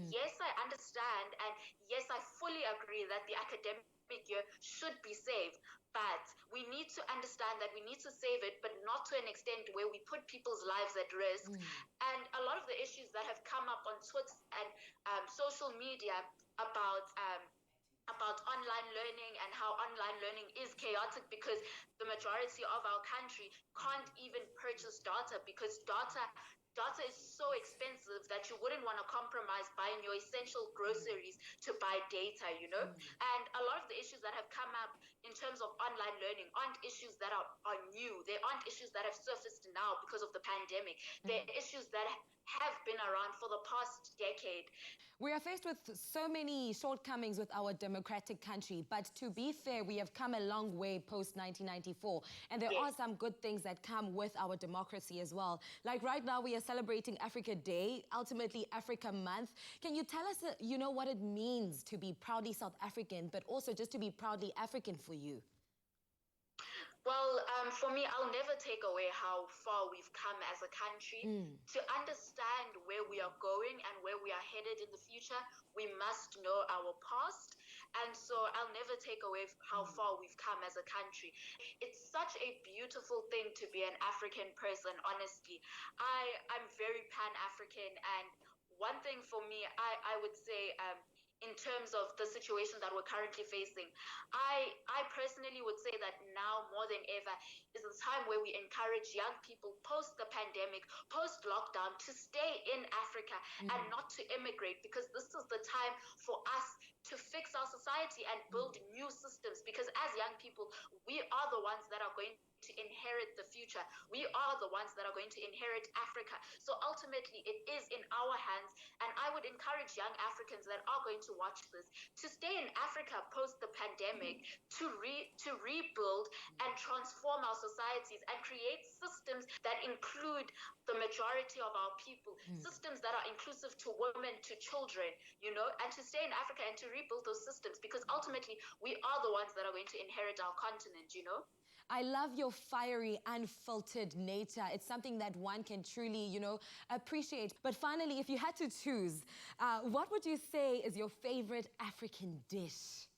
Yes, I understand, and yes, I fully agree that the academic year should be saved. But we need to understand that we need to save it, but not to an extent where we put people's lives at risk. And a lot of the issues issues that have come up on Twitter and social media about online learning and how online learning is chaotic because the majority of our country can't even purchase data because data is so expensive that you wouldn't want to compromise buying your essential groceries to buy data, you know? And a lot of the issues that have come up in terms of online learning aren't issues that are new. They aren't issues that have surfaced now because of the pandemic. They're issues that have been around for the past decade. We are faced with so many shortcomings with our democratic country, but to be fair, we have come a long way post-1994, and there are some good things that come with our democracy as well. Like right now, we are celebrating Africa Day, ultimately Africa Month. Can you tell us, you know, what it means to be proudly South African, but also just to be proudly African for you? Well, for me, I'll never take away how far we've come as a country. To understand where we are going and where we are headed in the future, we must know our past. And so I'll never take away how far we've come as a country. It's such a beautiful thing to be an African person, honestly. I'm very Pan-African, and one thing for me, I would say, in terms of the situation that we're currently facing, I personally would say that now more than ever is the time where we encourage young people post the pandemic, post lockdown, to stay in Africa and not to immigrate, because this is the time for us to fix our society and build new systems, because as young people, we are the ones that are going to inherit the future. We are the ones that are going to inherit Africa. So ultimately, it is in our hands, and I would encourage young Africans that are going to watch this to stay in Africa post the pandemic, to rebuild and transform our societies and create systems that include the majority of our people, systems that are inclusive to women, to children, you know, and to stay in Africa and to rebuild those systems, because ultimately we are the ones that are going to inherit our continent, you know. I love your fiery, unfiltered nature. It's something that one can truly, you know, appreciate. But finally, if you had to choose, what would you say is your favorite African dish?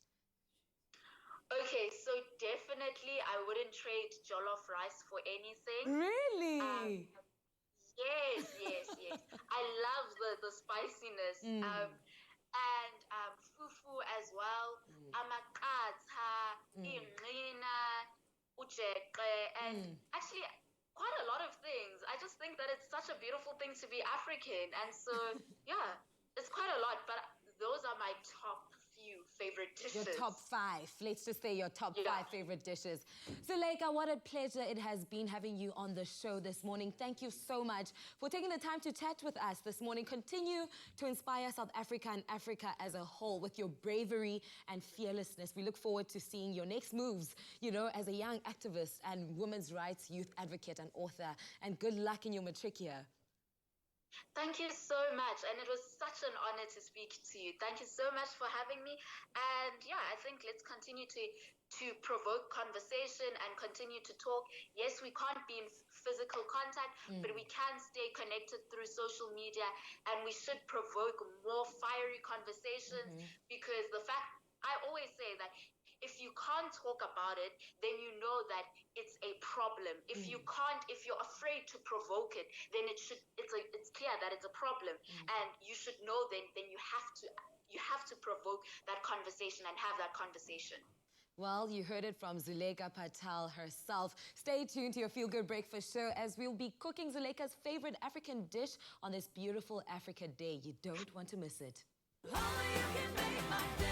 Okay, so definitely I wouldn't trade jollof rice for anything. Really? Yes. I love the spiciness. And fufu as well. Amakatha, inqina, ujeqe, and actually quite a lot of things. I just think that it's such a beautiful thing to be African. And so, yeah, it's quite a lot, but those are my top few favorite dishes. Your top 5. Let's just say your top 5 favorite dishes. Zuleyka, what a pleasure it has been having you on the show this morning. Thank you so much for taking the time to chat with us this morning. Continue to inspire South Africa and Africa as a whole with your bravery and fearlessness. We look forward to seeing your next moves, you know, as a young activist and women's rights youth advocate and author. And good luck in your matric year. Thank you so much, and it was such an honor to speak to you. Thank you so much for having me. And yeah, I think let's continue to provoke conversation and continue to talk. Yes, we can't be in physical contact, but we can stay connected through social media, and we should provoke more fiery conversations, because the fact, I always say that if you can't talk about it, then you know that it's a problem. If you can't, if you're afraid to provoke it, then it's clear that it's a problem, and you should know then you have to provoke that conversation and have that conversation. Well, you heard it from Zuleyka Patel herself. Stay tuned to your Feel Good Breakfast show as we'll be cooking Zuleyka's favorite African dish on this beautiful Africa Day. You don't want to miss it. Only you can make my day.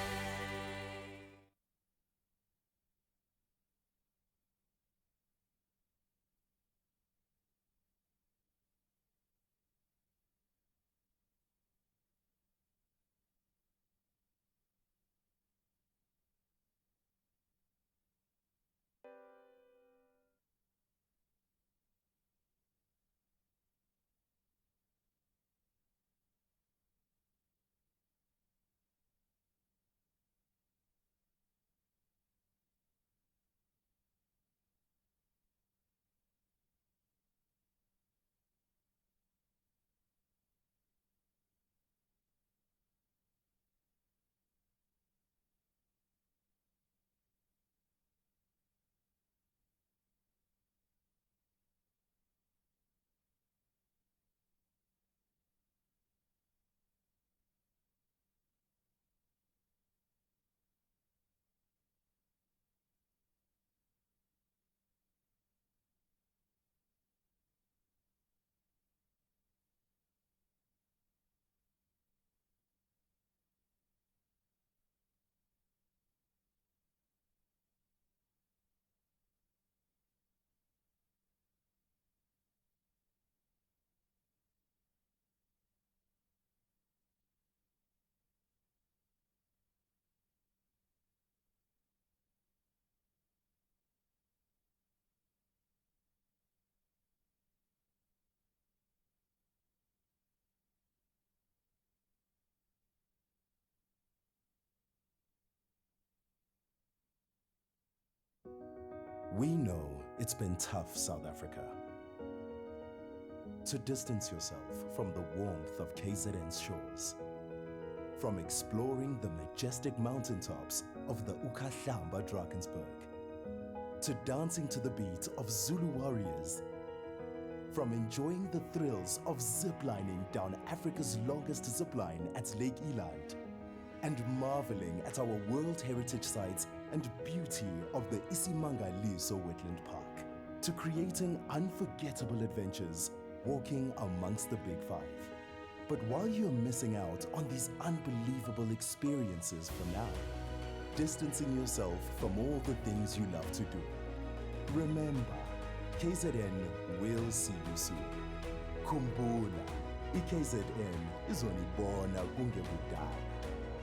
We know it's been tough, South Africa. To distance yourself from the warmth of KZN's shores, from exploring the majestic mountaintops of the Ukahlamba Drakensberg, to dancing to the beat of Zulu warriors, from enjoying the thrills of ziplining down Africa's longest zipline at Lake Eland, and marveling at our World Heritage Sites and beauty of the Isimanga Liso Wetland Park, to creating unforgettable adventures walking amongst the Big Five. But while you're missing out on these unbelievable experiences for now, distancing yourself from all the things you love to do, remember, KZN will see you soon. Kumbula, iKZN izonibona kungebudala.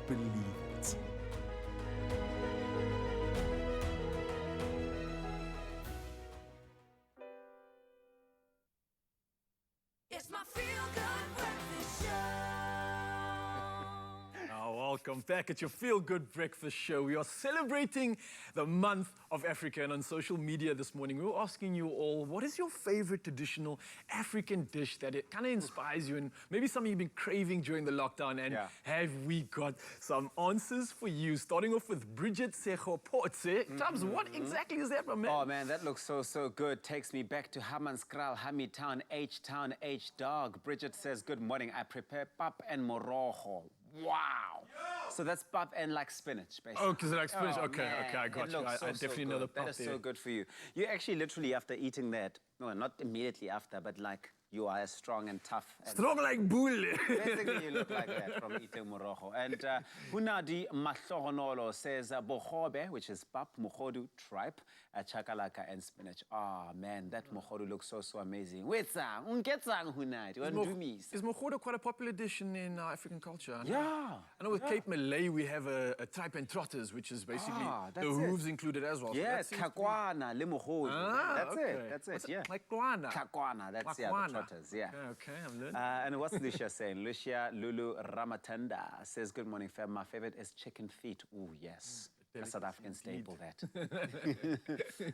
Believe it. It's my feel-good breakfast show. Welcome back at your Feel Good Breakfast Show. We are celebrating the month of Africa, and on social media this morning, we were asking you all, what is your favorite traditional African dish that it kind of inspires you and maybe something you've been craving during the lockdown? And have we got some answers for you? Starting off with Bridget Sekho-Potse. Tubbs, what exactly is that, my man? Oh man, that looks so good. Takes me back to Hammanskraal, Hamitown, H-Town, H-Dog. Bridget says, good morning. I prepare pap and morojo. Wow. So that's pap and like spinach, basically. Oh, because like spinach. Okay, man. okay, I got you. I definitely know the pap That is there. so good for you. You actually literally after eating that, no, not immediately after, but like you are as strong and tough. And Strong like bull. basically, you look like that from eating morojo. And Hunadi Mahlohonolo says bohobe, which is pap, mohodu, tripe, chakalaka, and spinach. Ah, man, that mohodu looks so amazing. Wetsang, unketsang hunadi, undumis. Is mohodu quite a popular dish in African culture? I know. Yeah. I know with Cape Malay, we have a tripe and trotters, which is basically the that's hooves included as well. Yes, kakwana, le mohodu. That's okay. it, that's What's it, yeah. Like guana. Kakwana, that's yeah, the trotters, yeah. Okay, I'm learning. And what's Lucia saying? Lucia Lulu Ramatanda says, good morning, fam. My favorite is chicken feet. Ooh, yes. A South African staple, that.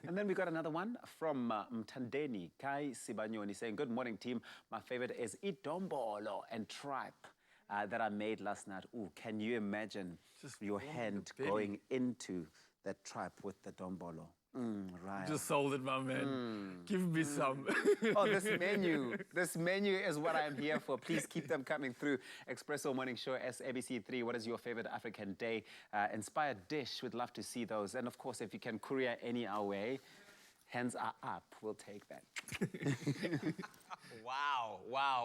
And then we got another one from Mtandeni, Kai Sibanyoni, saying, good morning, team. My favorite is idombolo and tripe that I made last night. Ooh, can you imagine your hand going into that tripe with the dombolo? Right. Just sold it, my man. Give me some. Oh, this menu is what I'm here for. Please keep them coming through. Expresso Morning Show, SABC3. What is your favorite African day inspired dish? We'd love to see those. And of course, if you can courier any our way, hands are up. We'll take that. Wow. No,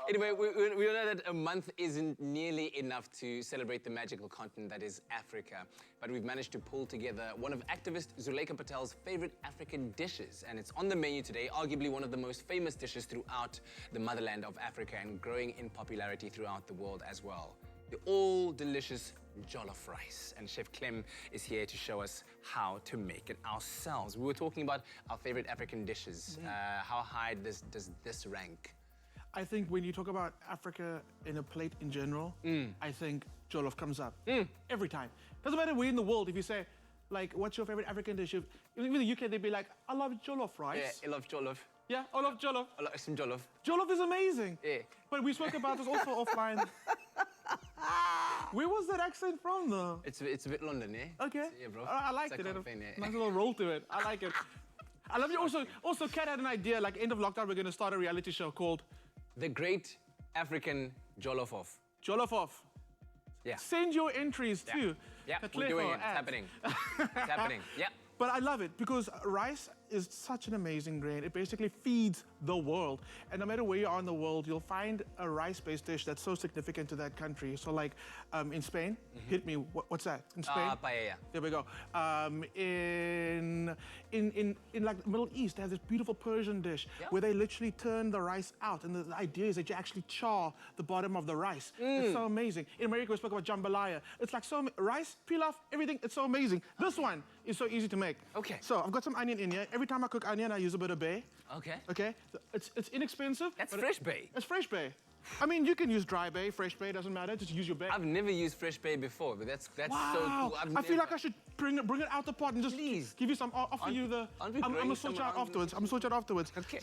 anyway, we know that a month isn't nearly enough to celebrate the magical continent that is Africa. But we've managed to pull together one of activist Zuleyka Patel's favorite African dishes. And it's on the menu today, arguably one of the most famous dishes throughout the motherland of Africa and growing in popularity throughout the world as well. The all-delicious Jollof rice. And Chef Clem is here to show us how to make it ourselves. We were talking about our favorite African dishes. How high does this rank? I think when you talk about Africa in a plate in general, I think Jollof comes up every time. Doesn't matter where in the world, if you say, like, what's your favorite African dish? Even in the UK, they'd be like, I love Jollof rice. Yeah, I love Jollof. Yeah, I love Jollof. I like some Jollof. Jollof is amazing. Yeah. But we spoke about this also offline. Where was that accent from, though? It's a bit London, yeah? Okay. Yeah, bro. I liked it. Campaign, yeah. Nice little roll to it. I like it. I love you. Also, Kat had an idea, like, end of lockdown, we're going to start a reality show called The Great African Jollof Off. Jollof Off. Yeah. Send your entries too. Yeah, we're doing it. It's happening. It's happening. Yeah. But I love it because rice is such an amazing grain. It basically feeds the world. And no matter where you are in the world, you'll find a rice-based dish that's so significant to that country. So like in Spain, hit me, what's that? In Spain? Paella. There we go. In like the Middle East, they have this beautiful Persian dish where they literally turn the rice out. And the idea is that you actually char the bottom of the rice. It's so amazing. In America, we spoke about jambalaya. It's like rice, pilaf, everything. It's so amazing. This one is so easy to make. Okay. So I've got some onion in here. Every time I cook onion, I use a bit of bay. Okay. Okay. It's inexpensive. That's fresh bay. It's fresh bay. I mean, you can use dry bay, fresh bay, doesn't matter. Just use your bay. I've never used fresh bay before, but that's Wow. so cool. I feel like I should bring it out the pot and just give you some, offer you the... I'm gonna sort you out afterwards. I'm gonna sort you out afterwards. Okay.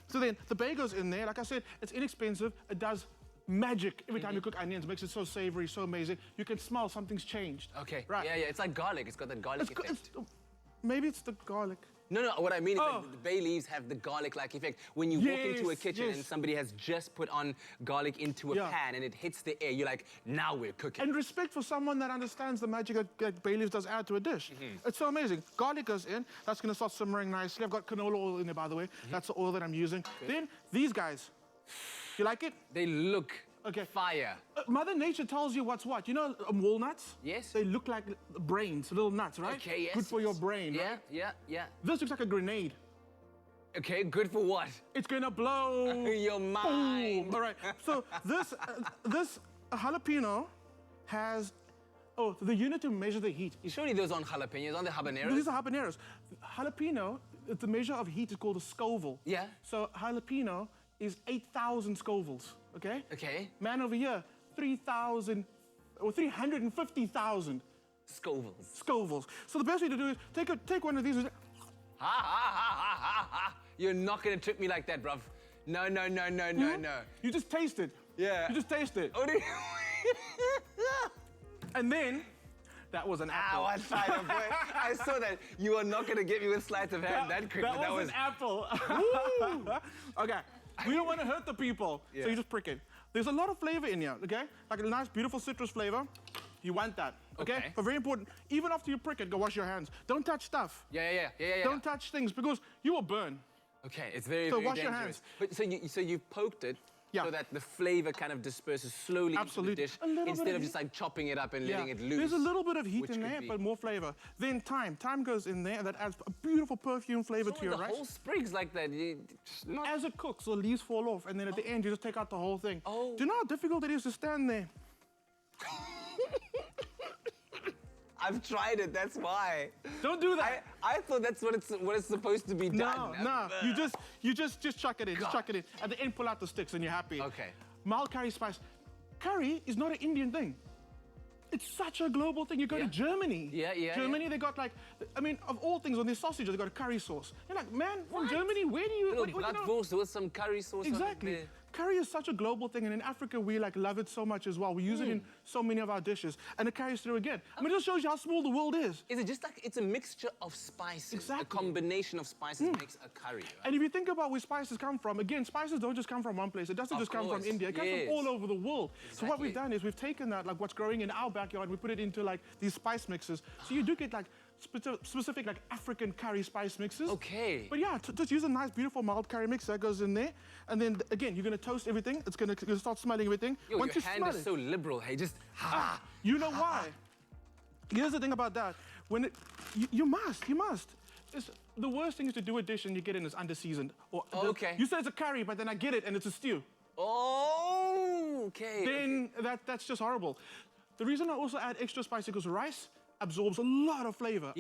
So then, the bay goes in there. Like I said, it's inexpensive. It does magic every time you cook onions. Makes it so savory, so amazing. You can smell something's changed. Okay. Right. Yeah, it's like garlic. It's got that garlic effect. Maybe it's the garlic. No, what I mean is that the bay leaves have the garlic-like effect. When you walk into a kitchen and somebody has just put on garlic into a pan and it hits the air, you're like, now we're cooking. And respect for someone that understands the magic that bay leaves does add to a dish. It's so amazing. Garlic goes in. That's going to start simmering nicely. I've got canola oil in there, by the way. That's the oil that I'm using. Then, these guys. You like it? They look fire. Mother Nature tells you what's what. You know walnuts? Yes. They look like brains, little nuts, right? Okay, yes. Good for your brain, right? Yeah. This looks like a grenade. Okay, good for what? It's gonna blow. Your mind. Boom. All right. So this jalapeno has the unit to measure the heat. Surely those aren't jalapenos, aren't they habaneros? These are habaneros. Jalapeno, the measure of heat is called a scoville. Yeah. So jalapeno is 8,000 scovilles. Okay. Okay. Man over here, 3,000 or 350,000 Scovilles. So the best way to do is take one of these. You're not gonna trip me like that, bruv. No. You just taste it. Yeah. You just taste it. Oh, dear. And then, that was an apple. Ow, I tried to break. I saw that. You are not gonna get me with sleight of hand that quick. That was an apple. Okay. We don't want to hurt the people, so you just prick it. There's a lot of flavor in here, okay? Like a nice, beautiful citrus flavor. You want that, okay? But very important, even after you prick it, go wash your hands. Don't touch stuff. Yeah. Don't touch things because you will burn. Okay, it's very, So very wash dangerous. your hands. But so you poked it so that the flavor kind of disperses slowly into the dish instead of just like chopping it up and letting it loose. There's a little bit of heat which in could there, be- but more flavor. Then thyme goes in there, and that adds a beautiful perfume flavor to your the rice. whole sprigs like that. As it cooks, the leaves fall off, and then at the end, you just take out the whole thing. Do you know how difficult it is to stand there? I've tried it, that's why. Don't do that. I thought that's what it's supposed to be done. No. You just chuck it in. Just chuck it in. At the end, pull out the sticks, and you're happy. Okay. Mild curry spice. Curry is not an Indian thing. It's such a global thing. You go to Germany. Germany, they got like, I mean, of all things, on their sausages, they got a curry sauce. You're like, man, from Germany, where do you... Little bratwurst with some curry sauce Exactly. on it. Curry is such a global thing, and in Africa, we like love it so much as well. We use it in so many of our dishes, and it carries through again. I mean, it just shows you how small the world is. Is it just like, it's a mixture of spices? Exactly. A combination of spices makes a curry, right? And if you think about where spices come from, again, spices don't just come from one place. It doesn't just come from India. It comes from all over the world. So what we've done is we've taken that, like what's growing in our backyard, we put it into like these spice mixes. So you do get like specific like African curry spice mixes. Okay. But yeah, just use a nice, beautiful mild curry mix that goes in there. And then again, you're gonna toast everything. You're gonna start smelling everything. Yo, Once your you hand smell is it, so liberal, hey, just you know why? Here's the thing about that. When you must. It's, the worst thing is to do a dish and you get in is under-seasoned. Or you said it's a curry, but then I get it and it's a stew. Oh, okay. Then that's just horrible. The reason I also add extra spice because rice absorbs a lot of flavor,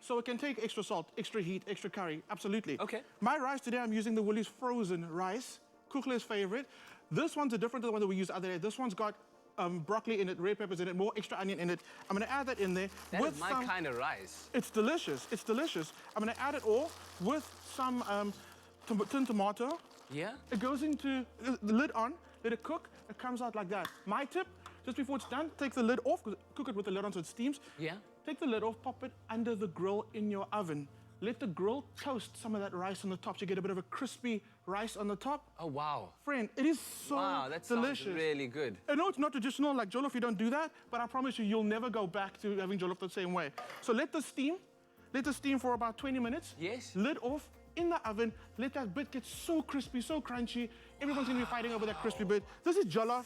So it can take extra salt, extra heat, extra curry, absolutely. Okay. My rice today, I'm using the Woolies frozen rice, Kuchle's favorite. This one's different to the one that we used the other day. This one's got broccoli in it, red peppers in it, more extra onion in it. I'm gonna add that in there. That is my kind of rice. It's delicious, I'm gonna add it all with some tin tomato. Yeah? It goes into the lid on, let it cook, it comes out like that. My tip, just before it's done, take the lid off, cook it with the lid on so it steams. Yeah. Take the lid off, pop it under the grill in your oven. Let the grill toast some of that rice on the top so you get a bit of a crispy rice on the top. Oh, wow. Friend, it is so delicious. Sounds really good. I know it's not traditional like jollof, you don't do that, but I promise you, you'll never go back to having jollof the same way. So let this steam for about 20 minutes. Yes. Lid off, in the oven, let that bit get so crispy, so crunchy. Everyone's gonna be fighting over that crispy bit. This is jollof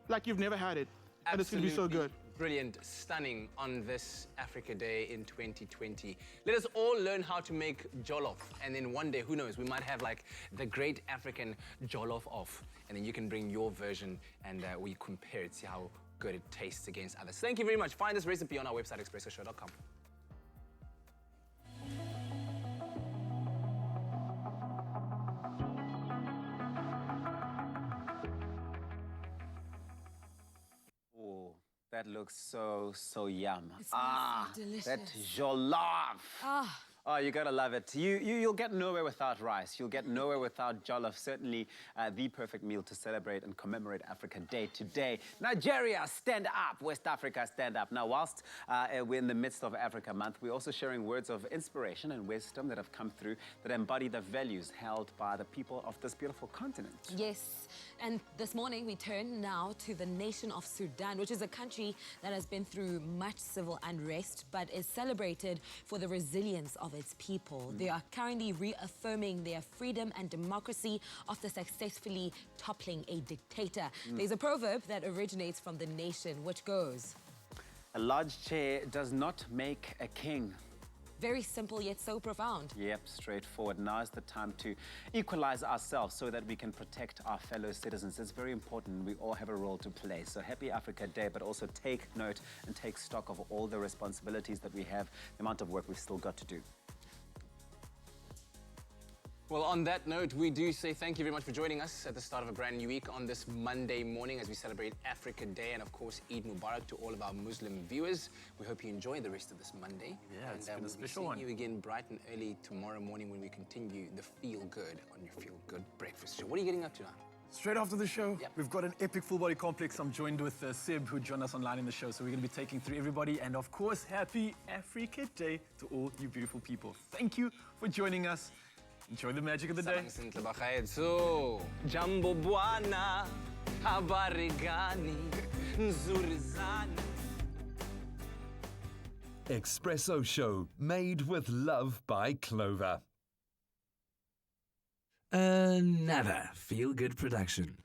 like you've never had it. And it's gonna be so good. Brilliant, stunning on this Africa Day in 2020. Let us all learn how to make jollof. And then one day, who knows, we might have like the great African jollof off. And then you can bring your version and we compare it, see how good it tastes against others. Thank you very much. Find this recipe on our website, expressoshow.com. That looks so yum. It smells so delicious. That jollof. Oh, you gotta love it. You'll get nowhere without rice. You'll get nowhere without jollof. Certainly the perfect meal to celebrate and commemorate Africa Day today. Nigeria, stand up. West Africa, stand up. Now, whilst we're in the midst of Africa Month, we're also sharing words of inspiration and wisdom that have come through that embody the values held by the people of this beautiful continent. Yes, and this morning we turn now to the nation of Sudan, which is a country that has been through much civil unrest, but is celebrated for the resilience of its people. They are currently reaffirming their freedom and democracy after successfully toppling a dictator. There's a proverb that originates from the nation, which goes, "A large chair does not make a king." Very simple yet so profound. Yep, straightforward. Now is the time to equalize ourselves so that we can protect our fellow citizens. It's very important. We all have a role to play. So happy Africa Day, but also take note and take stock of all the responsibilities that we have, the amount of work we've still got to do. Well, on that note, we do say thank you very much for joining us at the start of a brand new week on this Monday morning as we celebrate Africa Day and, of course, Eid Mubarak to all of our Muslim viewers. We hope you enjoy the rest of this Monday. Yeah, it's been a special we'll one. see you again bright and early tomorrow morning when we continue the Feel Good on your Feel Good breakfast show. What are you getting up to now? Straight after the show, we've got an epic full body complex. I'm joined with Sib, who joined us online in the show. So we're going to be taking through everybody. And of course, happy Africa Day to all you beautiful people. Thank you for joining us. Enjoy the magic of the day. So, Jambo Buana, habari gani, nzuri sana. Expresso Show, made with love by Clover. Another feel-good production.